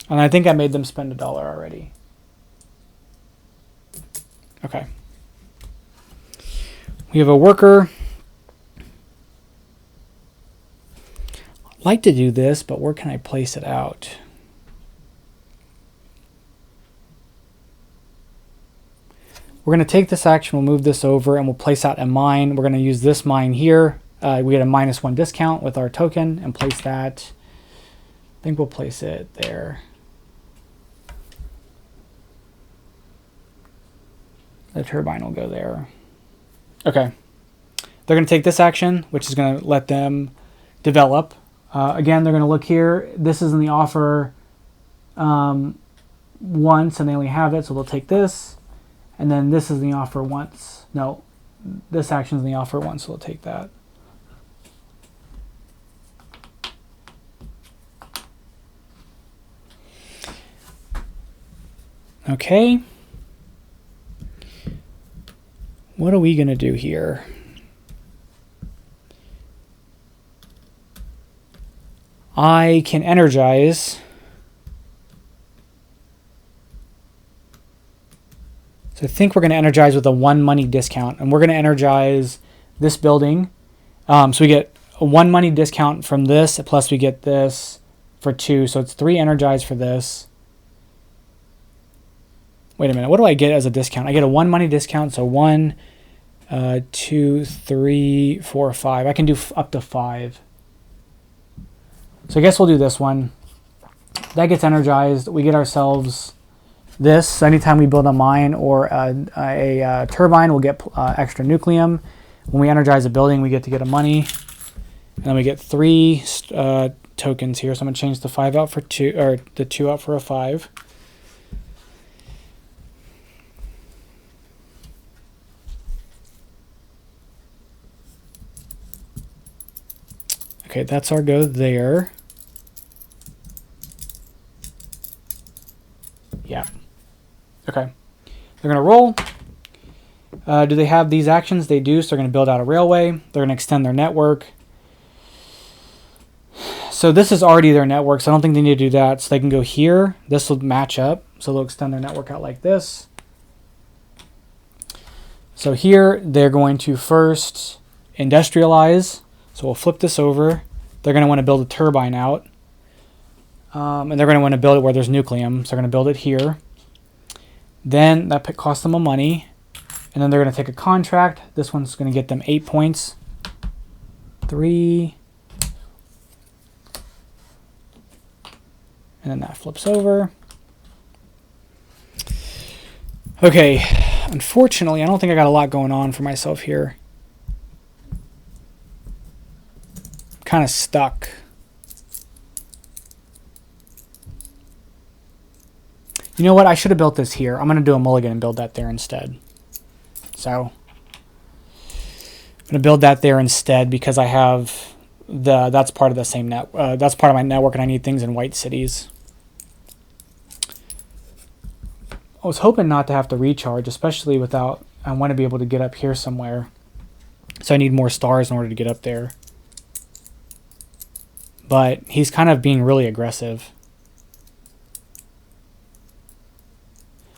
And I think I made them spend $1 already. Okay. We have a worker. I'd like to do this, but where can I place it out? We're going to take this action, we'll move this over, and we'll place out a mine. We're going to use this mine here. We get a -1 discount with our token and place that. I think we'll place it there. The turbine will go there. Okay. They're going to take this action, which is going to let them develop. Again, they're going to look here. This is in the offer once, and they only have it, so they'll take this. And then this is in the offer once. No, this action is in the offer once, so they'll take that. Okay. What are we going to do here? I can energize. So I think we're going to energize with a 1 money discount. And we're going to energize this building. So we get a 1 money discount from this, plus we get this for 2. So it's 3 energized for this. Wait a minute. What do I get as a discount? I get a 1 money discount. So 1, 2, 3, 4, 5. I can do up to 5. So I guess we'll do this one. That gets energized. We get ourselves this. Anytime we build a mine or a turbine, we'll get extra nucleum. When we energize a building, we get to get a money. And then we get 3 tokens here. So I'm going to change the 5 out for 2, or the 2 out for a 5. Okay, that's our go there. Yeah. Okay. They're going to roll. Do they have these actions? They do. So they're going to build out a railway. They're going to extend their network. So this is already their network, so I don't think they need to do that. So they can go here. This will match up. So they'll extend their network out like this. So here, they're going to first industrialize. So we'll flip this over. They're going to want to build a turbine out. And they're going to want to build it where there's nucleum. So they're going to build it here. Then that costs them a money. And then they're going to take a contract. This one's going to get them 8 points. 3. And then that flips over. Okay. Unfortunately, I don't think I got a lot going on for myself here. I'm kind of stuck. You know what? I should have built this here. I'm going to do a mulligan and build that there instead. So I'm going to build that there instead because I have that's part of the same net. That's part of my network, and I need things in white cities. I was hoping not to have to recharge, especially without. I want to be able to get up here somewhere. So I need more stars in order to get up there. But he's kind of being really aggressive.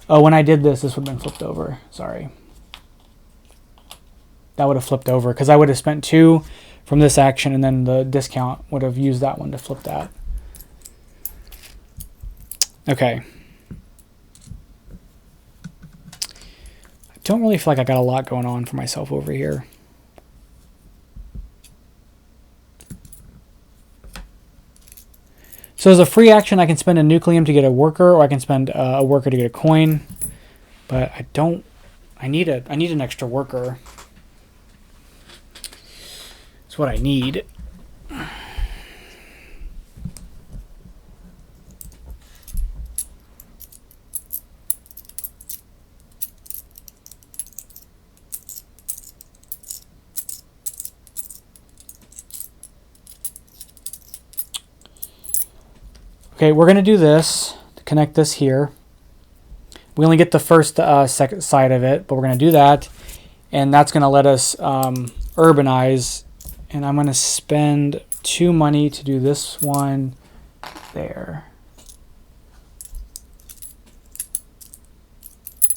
Oh, when I did this, this would have been flipped over. Sorry. That would have flipped over because I would have spent 2 from this action, and then the discount would have used that one to flip that. Okay. I don't really feel like I got a lot going on for myself over here. So as a free action, I can spend a nucleum to get a worker, or I can spend a worker to get a coin. But I don't. I need an extra worker. That's what I need. Okay, we're going to do this to connect this here. We only get the first second side of it, but we're going to do that. And that's going to let us urbanize. And I'm going to spend 2 money to do this one there.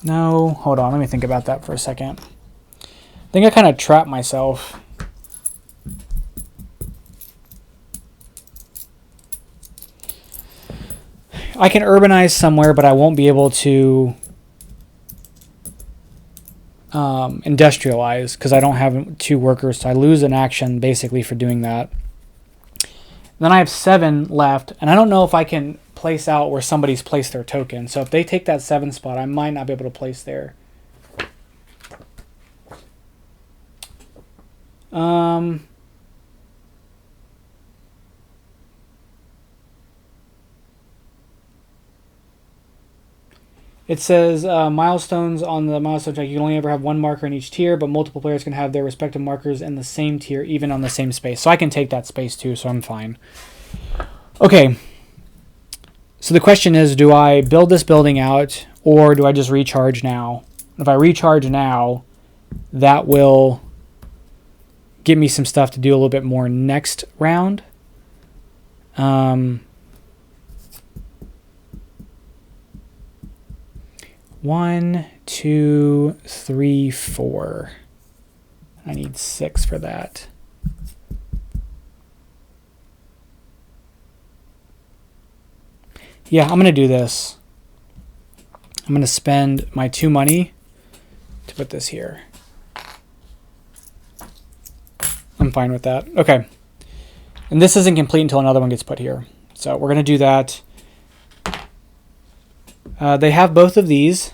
No, hold on. Let me think about that for a second. I think I kind of trapped myself. I can urbanize somewhere, but I won't be able to industrialize because I don't have 2 workers. So I lose an action basically for doing that. Then I have 7 left, and I don't know if I can place out where somebody's placed their token. So if they take that 7 spot, I might not be able to place there. It says milestones on the milestone track. You can only ever have one marker in each tier, but multiple players can have their respective markers in the same tier, even on the same space. So I can take that space too, so I'm fine. Okay. So the question is, do I build this building out, or do I just recharge now? If I recharge now, that will give me some stuff to do a little bit more next round. 1, 2, 3, 4. I need 6 for that. Yeah, I'm going to do this. I'm going to spend my 2 money to put this here. I'm fine with that. Okay. And this isn't complete until another one gets put here. So we're going to do that. They have both of these.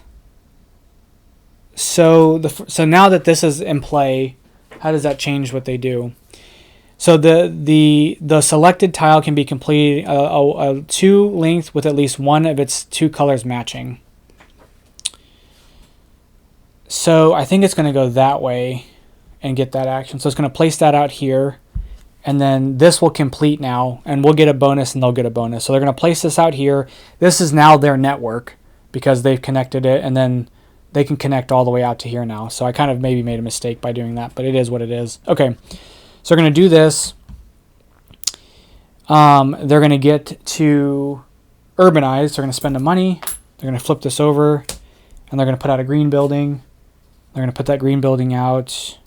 So now that this is in play, how does that change what they do? So the selected tile can be completed a 2 length with at least one of its 2 colors matching. So I think it's going to go that way and get that action. So it's going to place that out here. And then this will complete now, and we'll get a bonus and they'll get a bonus. So they're going to place this out here. This is now their network because they've connected it, and then they can connect all the way out to here now. So I kind of maybe made a mistake by doing that, but it is what it is. Okay, so we're going to do this. They're going to get to urbanize. They're going to spend the money. They're going to flip this over, and they're going to put out a green building. They're going to put that green building out.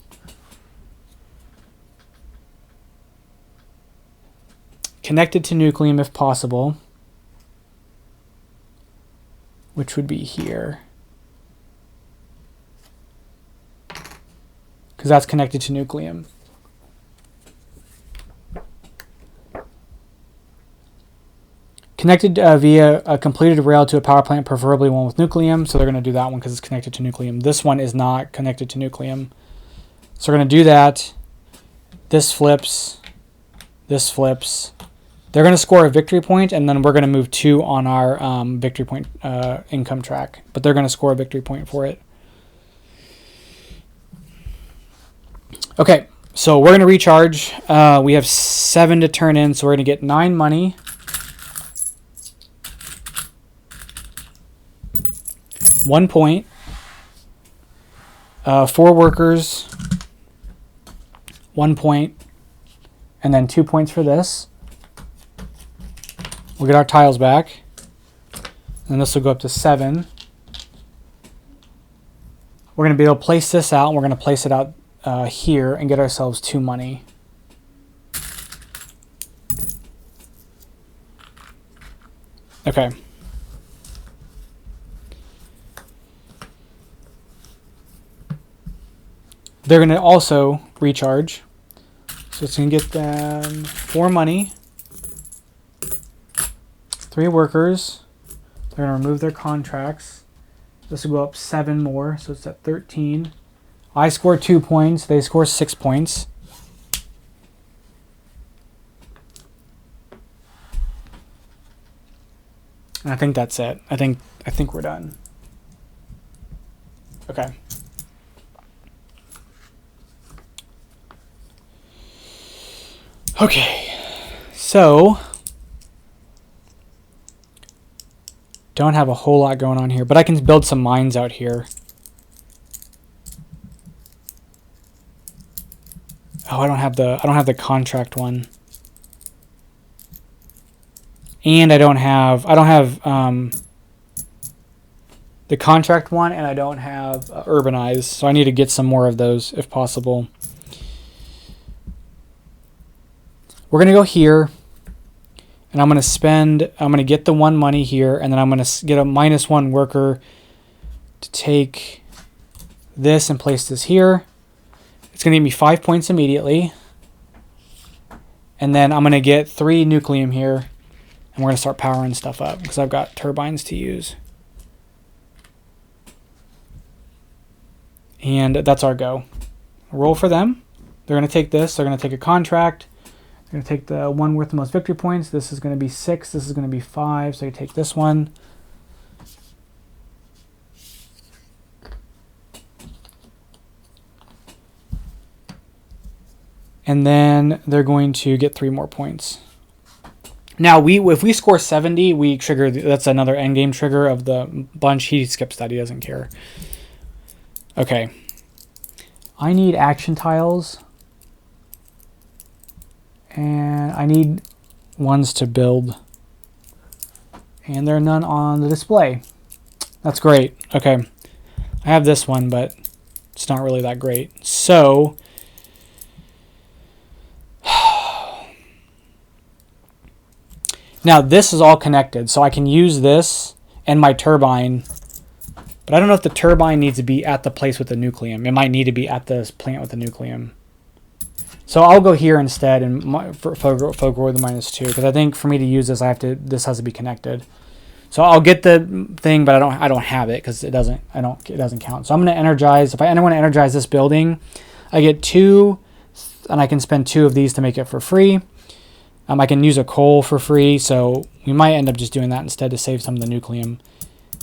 Connected to Nucleum if possible, which would be here, because that's connected to Nucleum. Connected via a completed rail to a power plant, preferably one with Nucleum. So they're going to do that one because it's connected to Nucleum. This one is not connected to Nucleum. So we're going to do that. This flips. This flips. They're going to score a victory point, and then we're going to move 2 on our victory point income track. But they're going to score a victory point for it. Okay, so we're going to recharge. We have 7 to turn in, so we're going to get 9 money. 1 point. 4 workers. 1 point. And then 2 points for this. We'll get our tiles back. And this will go up to 7. We're going to be able to place this out, and we're going to place it out here and get ourselves 2 money. Okay. They're going to also recharge. So it's going to get them 4 money. 3 workers. They're going to remove their contracts. This will go up 7 more, so it's at 13. I score 2 points. They score 6 points. And I think that's it. I think we're done. Okay. Okay. So don't have a whole lot going on here, but I can build some mines out here. Oh, I don't have the contract one. And I don't have the contract one, and I don't have urbanize, so I need to get some more of those if possible. We're going to go here, and I'm going to get the 1 money here, and then I'm going to get a -1 worker to take this and place this here. It's going to give me 5 points immediately. And then I'm going to get 3 Nucleum here, and we're going to start powering stuff up because I've got turbines to use. And that's our go. Roll for them. they're going to take this. They're going to take a contract. They're going to take the one worth the most victory points. This is going to be 6. This is going to be 5. So you take this one. And then they're going to get 3 more points. Now, if we score 70, we trigger, that's another endgame trigger of the bunch. He skips that. He doesn't care. Okay. I need action tiles. And I need ones to build. And there are none on the display. That's great. Okay. I have this one, but it's not really that great. So now this is all connected, so I can use this and my turbine, but I don't know if the turbine needs to be at the place with the nucleum. It might need to be at this plant with the nucleum. So I'll go here instead and forego the -2, because I think for me to use this, this has to be connected. So I'll get the thing, but I don't have it because it doesn't count. So I'm going to energize. If I want to energize this building, I get 2, and I can spend 2 of these to make it for free. I can use a coal for free, so we might end up just doing that instead to save some of the nucleum.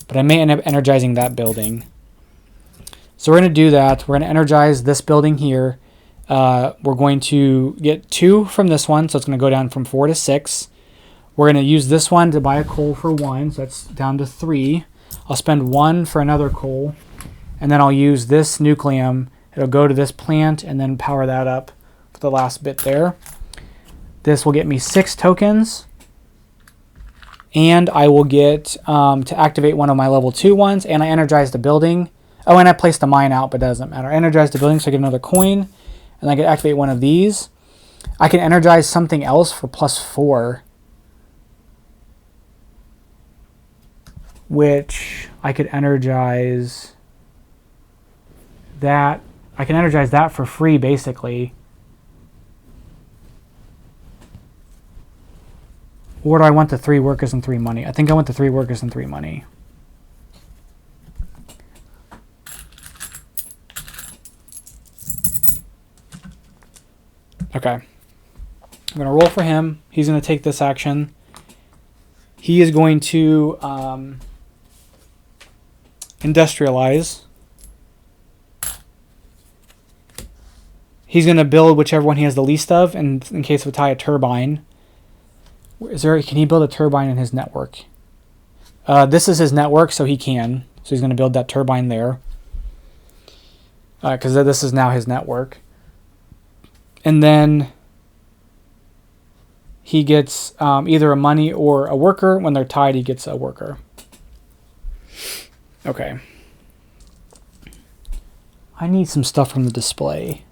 But I may end up energizing that building. So we're going to do that. We're going to energize this building here. We're going to get 2 from this one, so it's going to go down from 4 to 6. We're going to use this one to buy a coal for 1, so that's down to 3. I'll spend 1 for another coal, and then I'll use this nucleum. It'll go to this plant and then power that up for the last bit there. This will get me 6 tokens, and I will get to activate one of my level 2 ones, and I energize the building. Oh, and I placed the mine out, but it doesn't matter. I energize the building, so I get another coin, and I can activate one of these. I can energize something else for +4, which I could energize that. I can energize that for free, basically. Or do I want the 3 workers and 3 money? I think I want the 3 workers and 3 money. Okay. I'm going to roll for him. He's going to take this action. He is going to industrialize. He's going to build whichever one he has the least of, and in case of a tie, a turbine. Can he build a turbine in his network? This is his network, so he can. So he's going to build that turbine there. Because this is now his network. And then he gets either a money or a worker. When they're tied, he gets a worker. Okay. I need some stuff from the display.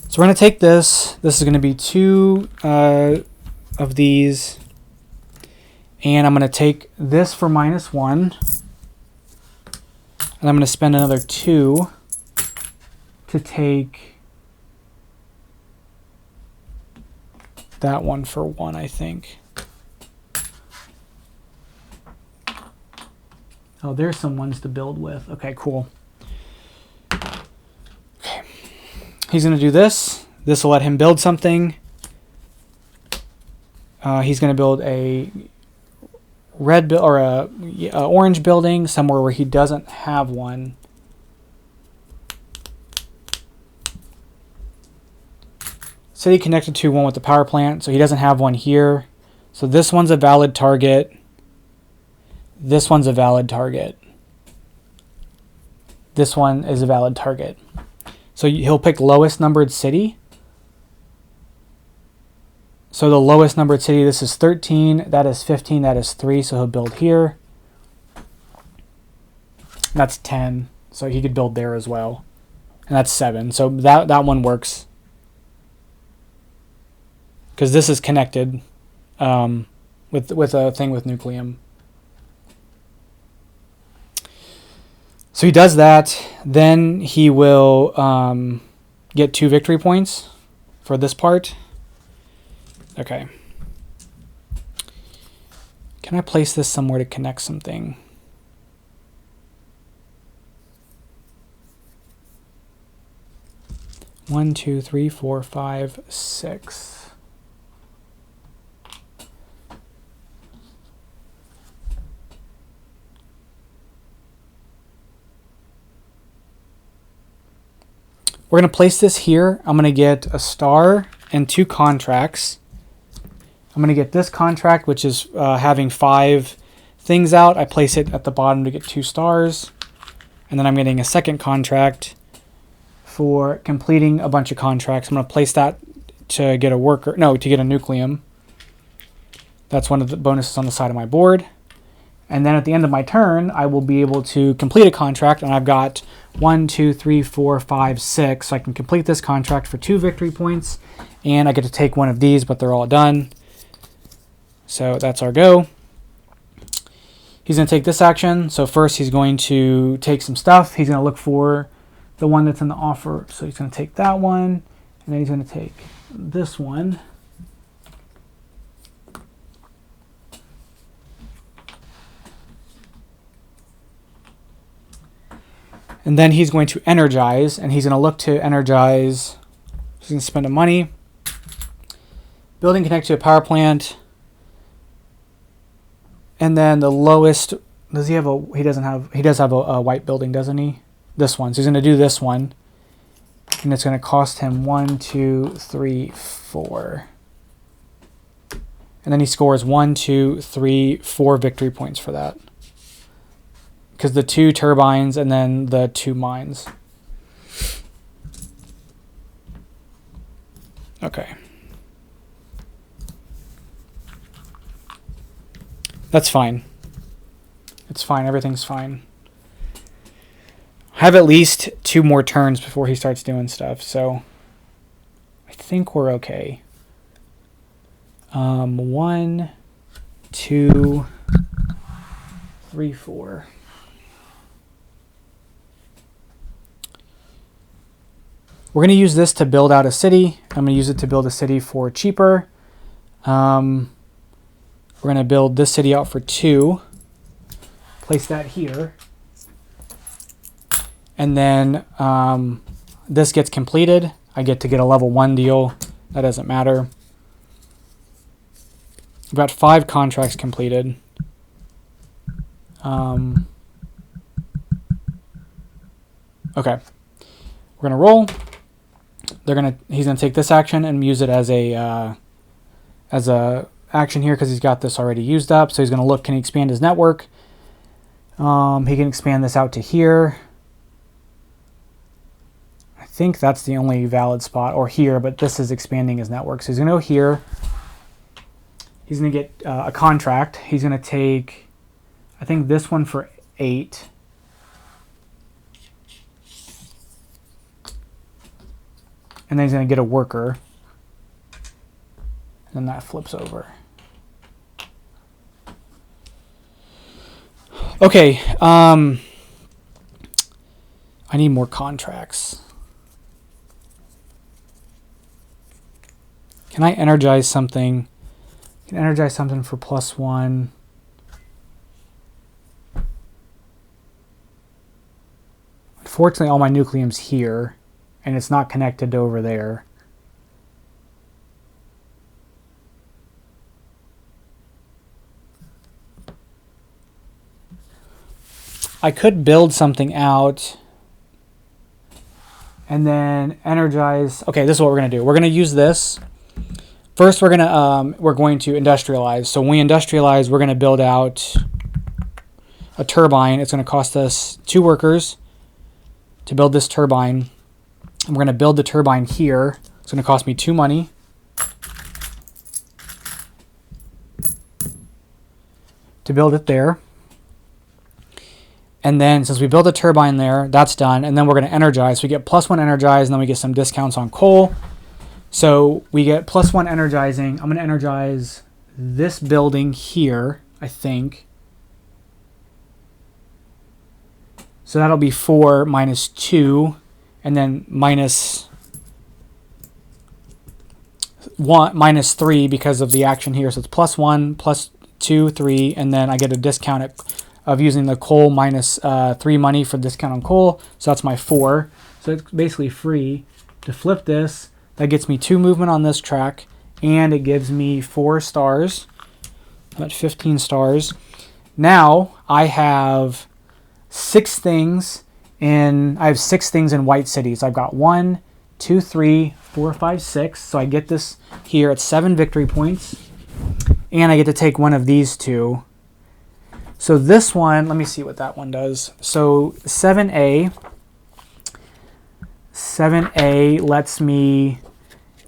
So we're going to take this. This is going to be 2 of these. And I'm going to take this for -1. And I'm going to spend another 2 to take that one for 1, I think. Oh, there's some ones to build with. Okay, cool. Okay. He's going to do this. This will let him build something. He's going to build a red or a orange building somewhere where he doesn't have one. City connected to one with the power plant, so he doesn't have one here. So this one's a valid target. This one's a valid target. This one is a valid target. So he'll pick lowest numbered city. So the lowest numbered city, this is 13, that is 15, that is 3, so he'll build here. That's 10, so he could build there as well. And that's 7, so that one works. Because this is connected with a thing with Nucleum. So he does that, then he will get 2 victory points for this part. Okay. Can I place this somewhere to connect something? 1, 2, 3, 4, 5, 6. We're going to place this here. I'm going to get a star and 2 contracts. I'm going to get this contract, which is having 5 things out. I place it at the bottom to get 2 stars. And then I'm getting a second contract for completing a bunch of contracts. I'm going to place that to get a worker. No, to get a nucleum. That's one of the bonuses on the side of my board. And then at the end of my turn, I will be able to complete a contract, and I've got 1, 2, 3, 4, 5, 6. So I can complete this contract for 2 victory points, and I get to take one of these, but they're all done. So that's our go. He's going to take this action. So first he's going to take some stuff. He's going to look for the one that's in the offer. So he's going to take that one, and then he's going to take this one. And then he's going to energize, and he's going to look to energize. He's going to spend a money. Building connected to a power plant. And then the lowest, does he have a, he does have a white building, doesn't he? This one. So he's going to do this one. And it's going to cost him 1, 2, 3, 4. And then he scores 1, 2, 3, 4 victory points for that. Because the 2 turbines and then the 2 mines. Okay. That's fine. It's fine. Everything's fine. I have at least 2 more turns before he starts doing stuff, so I think we're okay. 1, 2, 3, 4. We're going to use this to build out a city. I'm going to use it to build a city for cheaper. We're going to build this city out for 2. Place that here. And then this gets completed. I get to get a level 1 deal. That doesn't matter. I've got 5 contracts completed. Okay. We're going to roll. He's gonna take this action and use it as a action here because he's got this already used up. So he's gonna look, can he expand his network? He can expand this out to here. I think that's the only valid spot, or here, but this is expanding his network. So he's gonna go here. He's gonna get a contract. He's gonna take, I think, this one for 8. And then he's going to get a worker. And then that flips over. Okay. I need more contracts. Can I energize something? I can energize something for +1. Unfortunately, all my nucleum's here. And it's not connected to over there. I could build something out and then energize. Okay, this is what we're going to do. We're going to use this. First, we're going to industrialize. So when we industrialize, we're going to build out a turbine. It's going to cost us 2 workers to build this turbine. I'm going to build the turbine here. It's going to cost me 2 money. To build it there. And then since we build a turbine there, that's done. And then we're going to energize. So we get +1 energized, and then we get some discounts on coal. So we get +1 energizing. I'm going to energize this building here, I think. So that'll be 4 minus 2. And then minus 3 because of the action here. So it's +1, +2, 3, and then I get a discount of using the coal minus 3 money for discount on coal. So that's my 4. So it's basically free to flip this. That gets me 2 movement on this track, and it gives me 4 stars. I'm at 15 stars. Now I have 6 things in White Cities. I've got 1, 2, 3, 4, 5, 6. So I get this here at 7 victory points, and I get to take one of these 2. So this one, let me see what that one does. So 7A lets me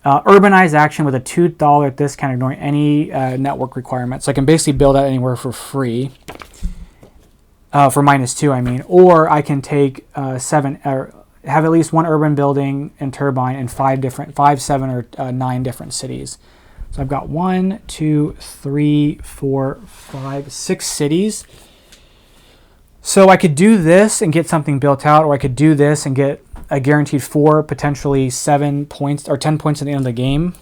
urbanize action with a $2 discount, ignoring any network requirements. So I can basically build out anywhere for free, for -2, I mean. Or I can take 7, or have at least 1 urban building and turbine in 5, 7, or 9 different cities. So I've got 1, 2, 3, 4, 5, 6 cities. So I could do this and get something built out, or I could do this and get a guaranteed 4, potentially 7 points or 10 points at the end of the game.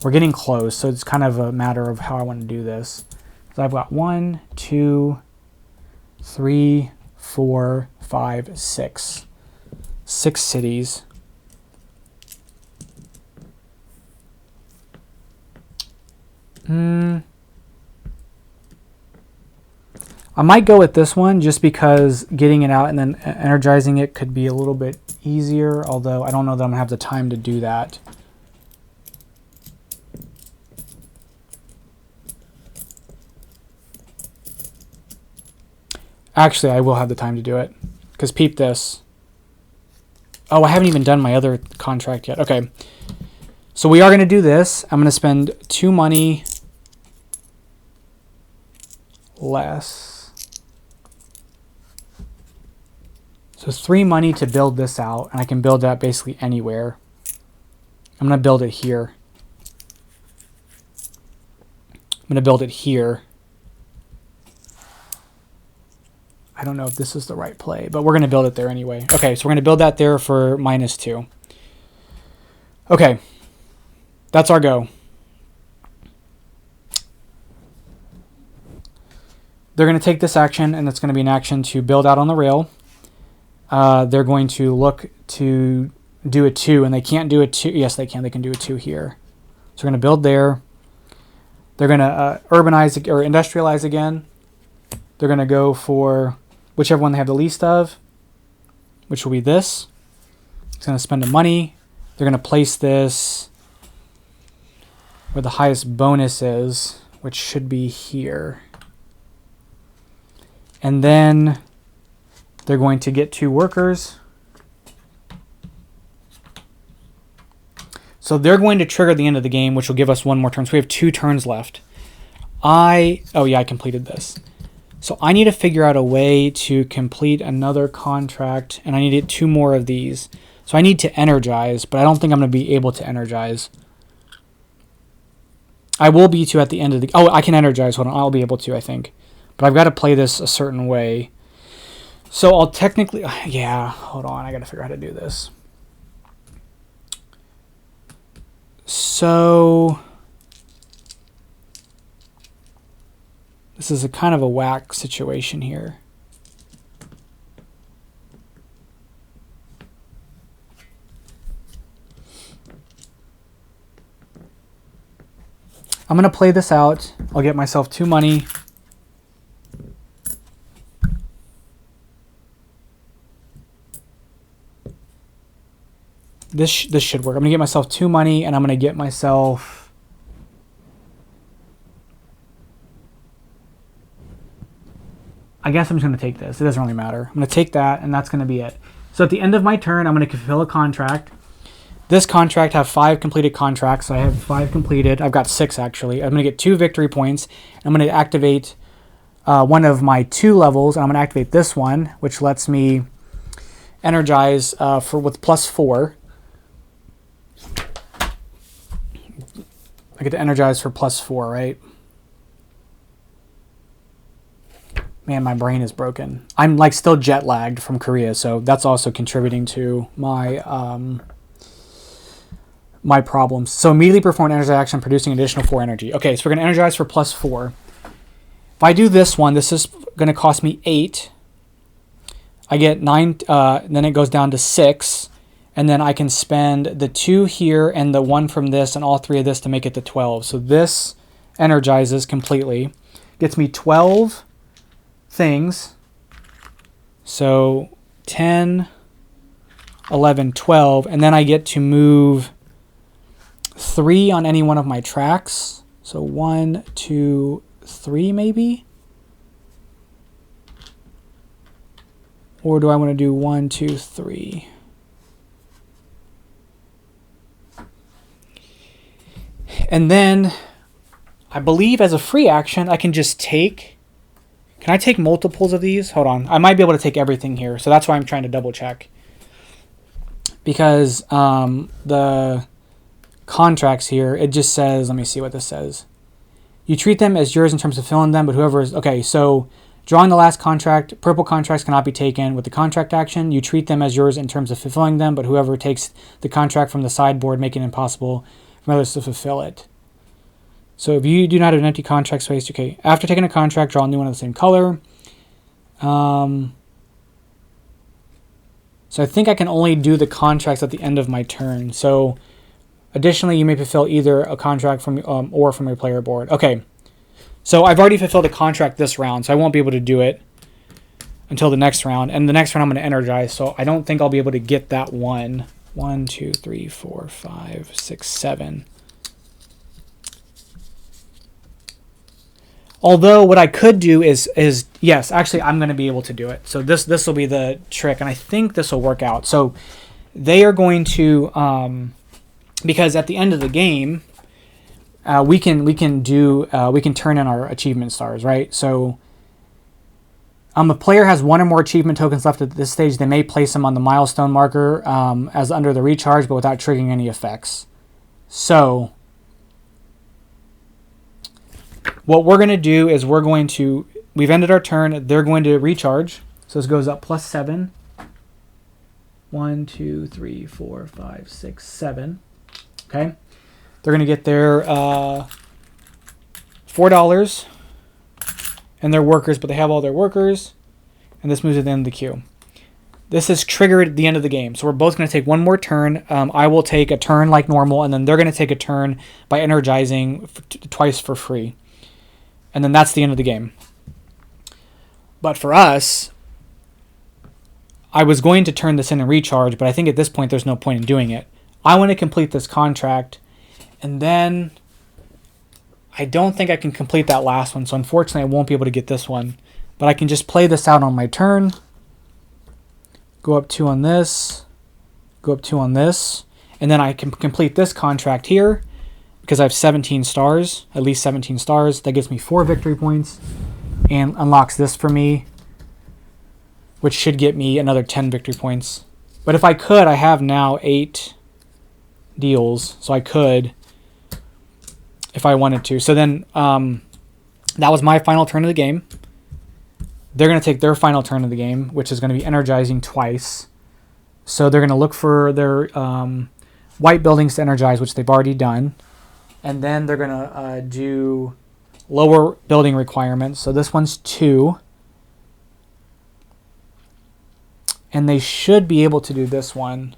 We're getting close, so it's kind of a matter of how I want to do this. So I've got 1, 2, 3, 4, 5, 6. 6 cities. I might go with this one just because getting it out and then energizing it could be a little bit easier, although I don't know that I'm going to have the time to do that. Actually, I will have the time to do it, because peep this. Oh, I haven't even done my other contract yet. Okay, so we are going to do this. I'm going to spend 2 money less. So 3 money to build this out, and I can build that basically anywhere. I'm going to build it here. I'm going to build it here. I don't know if this is the right play, but we're going to build it there anyway. Okay, so we're going to build that there for -2. Okay, that's our go. They're going to take this action, and it's going to be an action to build out on the rail. They're going to look to do a 2, and they can't do a 2. Yes, they can. They can do a 2 here. So we're going to build there. They're going to urbanize or industrialize again. They're going to go for whichever one they have the least of, which will be this. It's going to spend the money. They're going to place this where the highest bonus is, which should be here. And then they're going to get 2 workers. So they're going to trigger the end of the game, which will give us 1 more turn. So we have 2 turns left. I completed this. So I need to figure out a way to complete another contract, and I need to get 2 more of these. So I need to energize, but I don't think I'm going to be able to energize. I will be to at the end of the... Oh, I can energize. Hold on. I'll be able to, I think. But I've got to play this a certain way. So I'll technically... Yeah, hold on. I got to figure out how to do this. So... This is a kind of a whack situation here. I'm going to play this out. I'll get myself 2 money. This should work. I'm going to get myself 2 money, and I'm going to get myself... I guess I'm just going to take this. It doesn't really matter. I'm going to take that, and that's going to be it. So at the end of my turn, I'm going to fulfill a contract. This contract have 5 completed contracts. So I have 5 completed. I've got 6, actually. I'm going to get 2 victory points. I'm going to activate one of my 2 levels. And I'm going to activate this one, which lets me energize with +4. I get to energize for +4, right? Man, my brain is broken. I'm like still jet lagged from Korea, so that's also contributing to my my problems. So immediately perform an energize action, producing additional 4 energy. Okay, so we're gonna energize for +4. If I do this one, this is gonna cost me 8. I get 9. Then it goes down to 6, And then I can spend the 2 here and the 1 from this and all 3 of this to make it the 12. So this energizes completely. Gets me 12 things. So 10, 11, 12. And then I get to move 3 on any one of my tracks. So 1, 2, 3 maybe? Or do I want to do 1, 2, 3? And then I believe as a free action, I can just take... Can I take multiples of these? Hold on. I might be able to take everything here. So that's why I'm trying to double check. Because the contracts here, it just says... Let me see what this says. You treat them as yours in terms of filling them, but whoever is... Okay, so drawing the last contract, purple contracts cannot be taken with the contract action. You treat them as yours in terms of fulfilling them, but whoever takes the contract from the sideboard, making it impossible for others to fulfill it. So if you do not have an empty contract space, okay. After taking a contract, draw a new one of the same color. So I think I can only do the contracts at the end of my turn. So additionally, you may fulfill either a contract from or from your player board. Okay. So I've already fulfilled a contract this round, so I won't be able to do it until the next round. And the next round I'm going to energize, so I don't think I'll be able to get that one. 1, 2, 3, 4, 5, 6, 7. Although what I could do is yes, actually I'm going to be able to do it. So this will be the trick, and I think this will work out. So they are going to because at the end of the game, we can turn in our achievement stars, right? So a player has 1 or more achievement tokens left at this stage. They may place them on the milestone marker as under the recharge, but without triggering any effects. So what we're going to do is we've ended our turn. They're going to recharge. So this goes up +7. 1, 2, 3, 4, 5, 6, 7. Okay. They're going to get their $4 and their workers, but they have all their workers. And this moves to the end of the queue. This is triggered at the end of the game. So we're both going to take one more turn. I will take a turn like normal, and then they're going to take a turn by energizing twice for free. And then that's the end of the game. But for us, I was going to turn this in and recharge, but I think at this point there's no point in doing it. I want to complete this contract, and then I don't think I can complete that last one, so unfortunately I won't be able to get this one. But I can just play this out on my turn. Go up 2 on this. Go up 2 on this. And then I can complete this contract here because I have 17 stars, at least 17 stars. That gives me 4 victory points and unlocks this for me, which should get me another 10 victory points. But if I could, I have now 8 deals, so I could if I wanted to. So then that was my final turn of the game. They're going to take their final turn of the game, which is going to be energizing twice. So they're going to look for their white buildings to energize, which they've already done. And then they're going to do lower building requirements. So this one's 2. And they should be able to do this one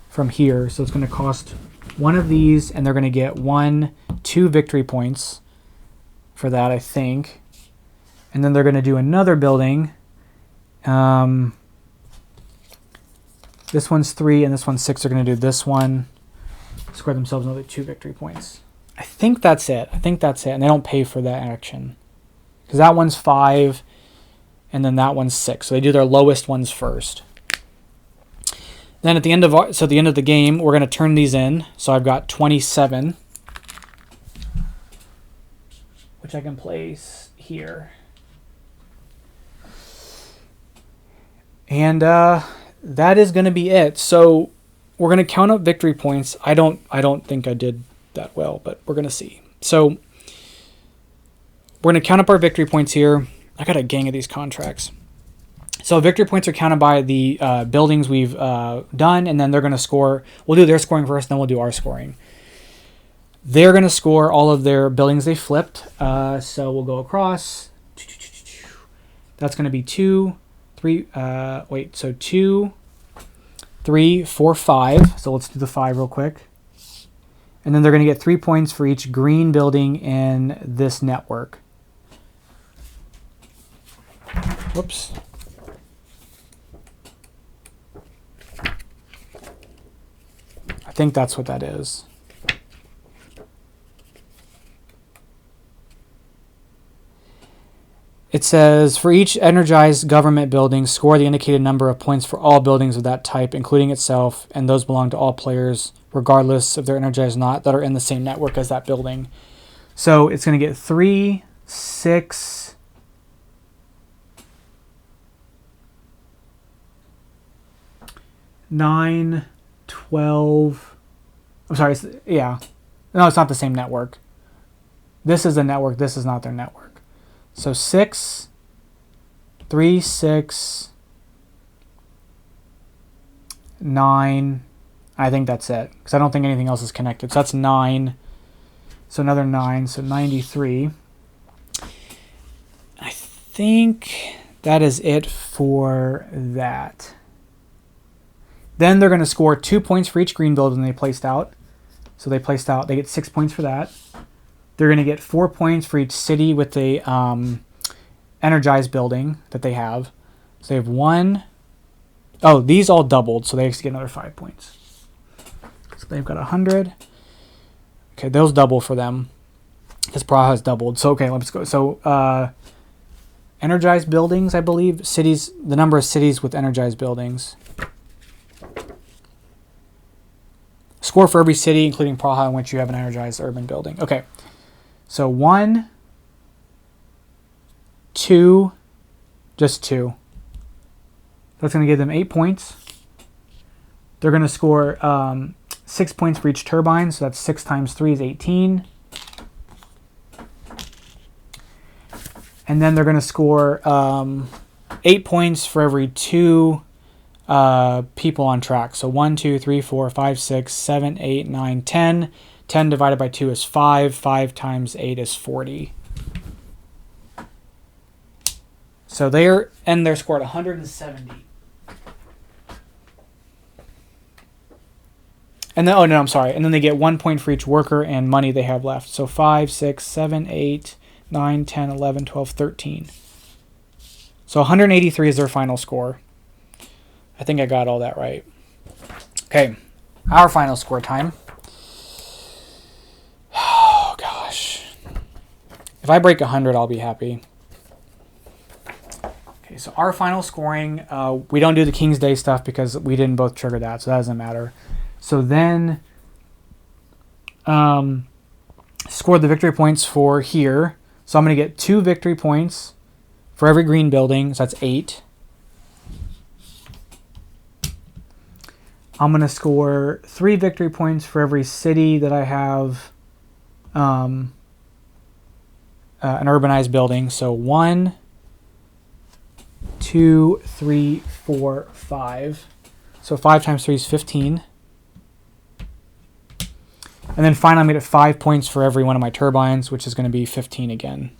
from here. So it's going to cost 1 of these, and they're going to get 2 victory points for that, I think. And then they're going to do another building. This one's 3 and this one's 6. They're going to do this one. Score themselves another 2 victory points. I think that's it. And they don't pay for that action. Because that one's 5 and then that one's 6. So they do their lowest ones first. Then at the end of the game, we're going to turn these in. So I've got 27, which I can place here. And that is going to be it. So we're going to count up victory points. I don't think I did that well, but we're going to see. So we're going to count up our victory points here. I got a gang of these contracts. So victory points are counted by the buildings we've done, and then they're going to score. We'll do their scoring first, then we'll do our scoring. They're going to score all of their buildings they flipped. So we'll go across. That's going to be 2, 3. So 2, 3, 4, 5. So let's do the 5 real quick. And then they're going to get 3 points for each green building in this network. Whoops. I think that's what that is. It says, for each energized government building, score the indicated number of points for all buildings of that type, including itself, and those belong to all players, regardless if they're energized or not, that are in the same network as that building. So it's going to get 3, 6, 9, 12. I'm sorry. Yeah. No, it's not the same network. This is a network. This is not their network. So 6, 3, 6, 9. I think that's it, because I don't think anything else is connected. So that's 9. So another 9. So 93. I think that is it for that. Then they're going to score 2 points for each green building they placed out. So they placed out, they get 6 points for that. They're going to get 4 points for each city with the energized building that they have. So they have 1. Oh, these all doubled, so they get another 5 points. So they've got 100. Okay, those double for them, because Praha has doubled. So, okay, let's go. So, energized buildings, I believe. Cities, the number of cities with energized buildings. Score for every city, including Praha, in which you have an energized urban building. Okay. So 1, 2, just 2. That's going to give them 8 points. They're going to score 6 points for each turbine. So that's 6 times 3 is 18. And then they're going to score 8 points for every 2 people on track. So 1, 2, 3, 4, 5, 6, 7, 8, 9, 10. 10 divided by 2 is 5. 5 times 8 is 40. So they're scored 170. And then, oh no, I'm sorry. And then they get 1 point for each worker and money they have left. So 5, 6, 7, 8, 9, 10, 11, 12, 13. So 183 is their final score. I think I got all that right. Okay, our final score time. Oh, gosh. If I break 100, I'll be happy. Okay, so our final scoring, we don't do the King's Day stuff because we didn't both trigger that, so that doesn't matter. So then, score the victory points for here. So I'm going to get 2 victory points for every green building, so that's 8. I'm going to score 3 victory points for every city that I have an urbanized building. So 1, 2, 3, 4, 5. So 5 times 3 is 15. And then finally I'm going to get 5 points for every one of my turbines, which is going to be 15 again.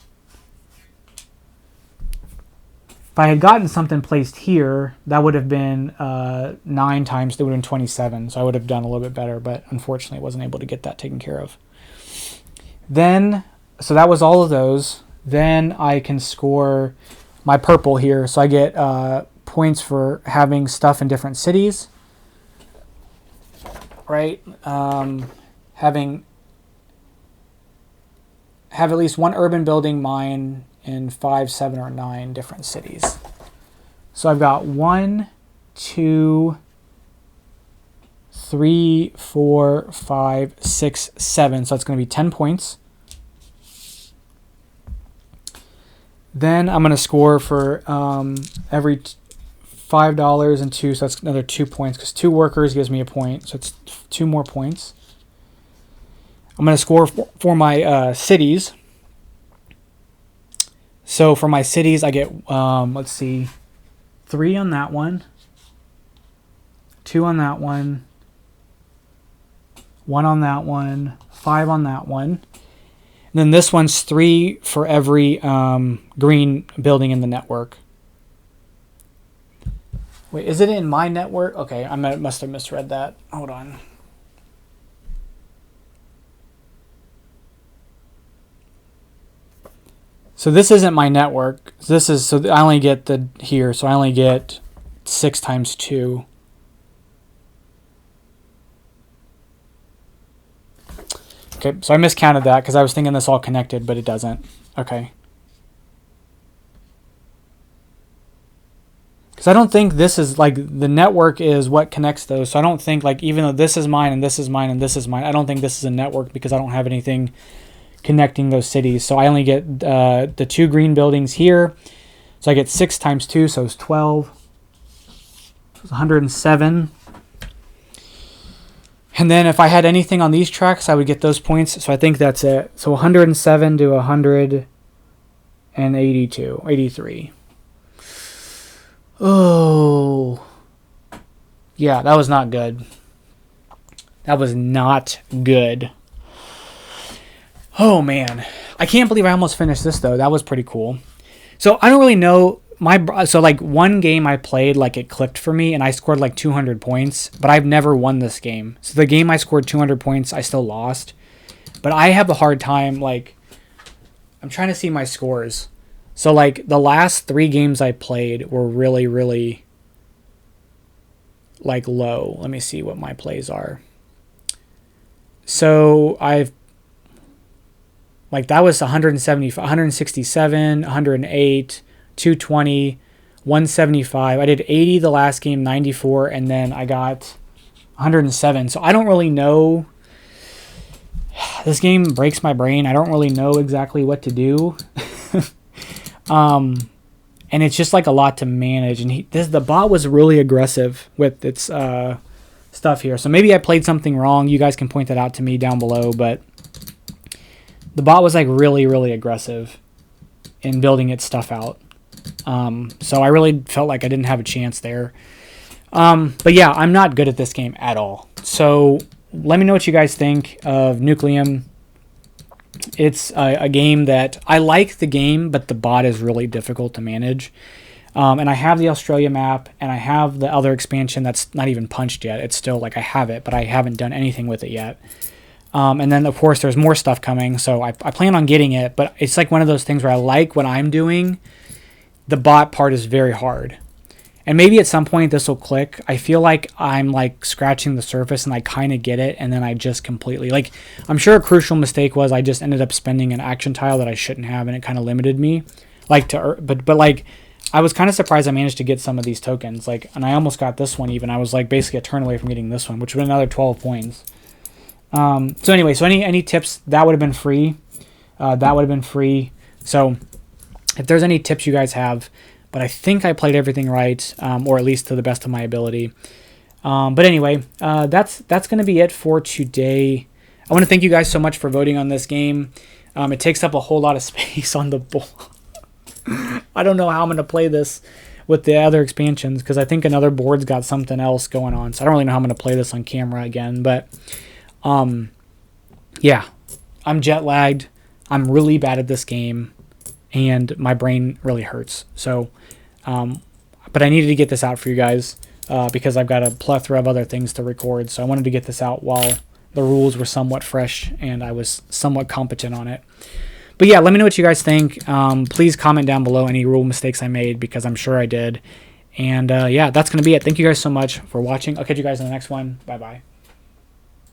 If I had gotten something placed here, that would have been 9 times, that would have been 27. So I would have done a little bit better, but unfortunately I wasn't able to get that taken care of. Then, so that was all of those. Then I can score my purple here. So I get points for having stuff in different cities, right? Have at least 1 urban building mine in 5, 7, or 9 different cities. So I've got 1, 2, 3, 4, 5, 6, 7. So that's going to be 10 points. Then I'm going to score for every $5 and 2. So that's another 2 points because 2 workers gives me a point. So it's 2 more points. I'm going to score for my cities. So for my cities, I get, let's see, 3 on that one, 2 on that one, 1 on that one, 5 on that one. And then this one's 3 for every green building in the network. Wait, is it in my network? Okay, must have misread that. Hold on. So this isn't my network. This is, so I only get the here, so I only get 6 times 2. Okay, so I miscounted that because I was thinking this all connected, but it doesn't. Okay. Because I don't think this is, like, the network is what connects those. So I don't think, like, even though this is mine and this is mine and this is mine, I don't think this is a network because I don't have anything connecting those cities. So I only get the 2 green buildings here. So I get 6 times 2, so it's 12. So it's 107. And then if I had anything on these tracks, I would get those points. So I think that's it. So 107 to 182, 83. Oh. Yeah, that was not good. That was not good. Oh, man. I can't believe I almost finished this, though. That was pretty cool. So I don't really know. So like one game I played, like it clicked for me and I scored like 200 points, but I've never won this game. So the game I scored 200 points, I still lost. But I have a hard time, like, I'm trying to see my scores. So like the last 3 games I played were really, really like low. Let me see what my plays are. So that was 170, 167, 108, 220, 175. I did 80 the last game, 94, and then I got 107. So I don't really know. This game breaks my brain. I don't really know exactly what to do. And it's just like a lot to manage. And the bot was really aggressive with its stuff here. So maybe I played something wrong. You guys can point that out to me down below. But the bot was like really, really aggressive in building its stuff out. So I really felt like I didn't have a chance there. But yeah, I'm not good at this game at all. So let me know what you guys think of Nucleum. It's a game that I like the game, but the bot is really difficult to manage. And I have the Australia map, and I have the other expansion that's not even punched yet. It's still like I have it, but I haven't done anything with it yet. And then, of course, there's more stuff coming, so I plan on getting it. But it's like one of those things where I like what I'm doing. The bot part is very hard. And maybe at some point this will click. I feel like I'm like scratching the surface and I kind of get it, and then I just completely, like, I'm sure a crucial mistake was I just ended up spending an action tile that I shouldn't have, and it kind of limited me. Like but like I was kind of surprised I managed to get some of these tokens. Like, and I almost got this one even. I was like basically a turn away from getting this one, which would have been another 12 points. So anyway, so any tips, that would have been free. That would have been free. So if there's any tips you guys have, but I think I played everything right, or at least to the best of my ability. But anyway, that's going to be it for today. I want to thank you guys so much for voting on this game. It takes up a whole lot of space on the board. I don't know how I'm going to play this with the other expansions, because I think another board's got something else going on. So I don't really know how I'm going to play this on camera again. But yeah, I'm jet lagged. I'm really bad at this game, and my brain really hurts. So, but I needed to get this out for you guys because I've got a plethora of other things to record. So I wanted to get this out while the rules were somewhat fresh and I was somewhat competent on it. But yeah, let me know what you guys think. Please comment down below any rule mistakes I made, because I'm sure I did. And yeah, that's going to be it. Thank you guys so much for watching. I'll catch you guys in the next one. Bye-bye.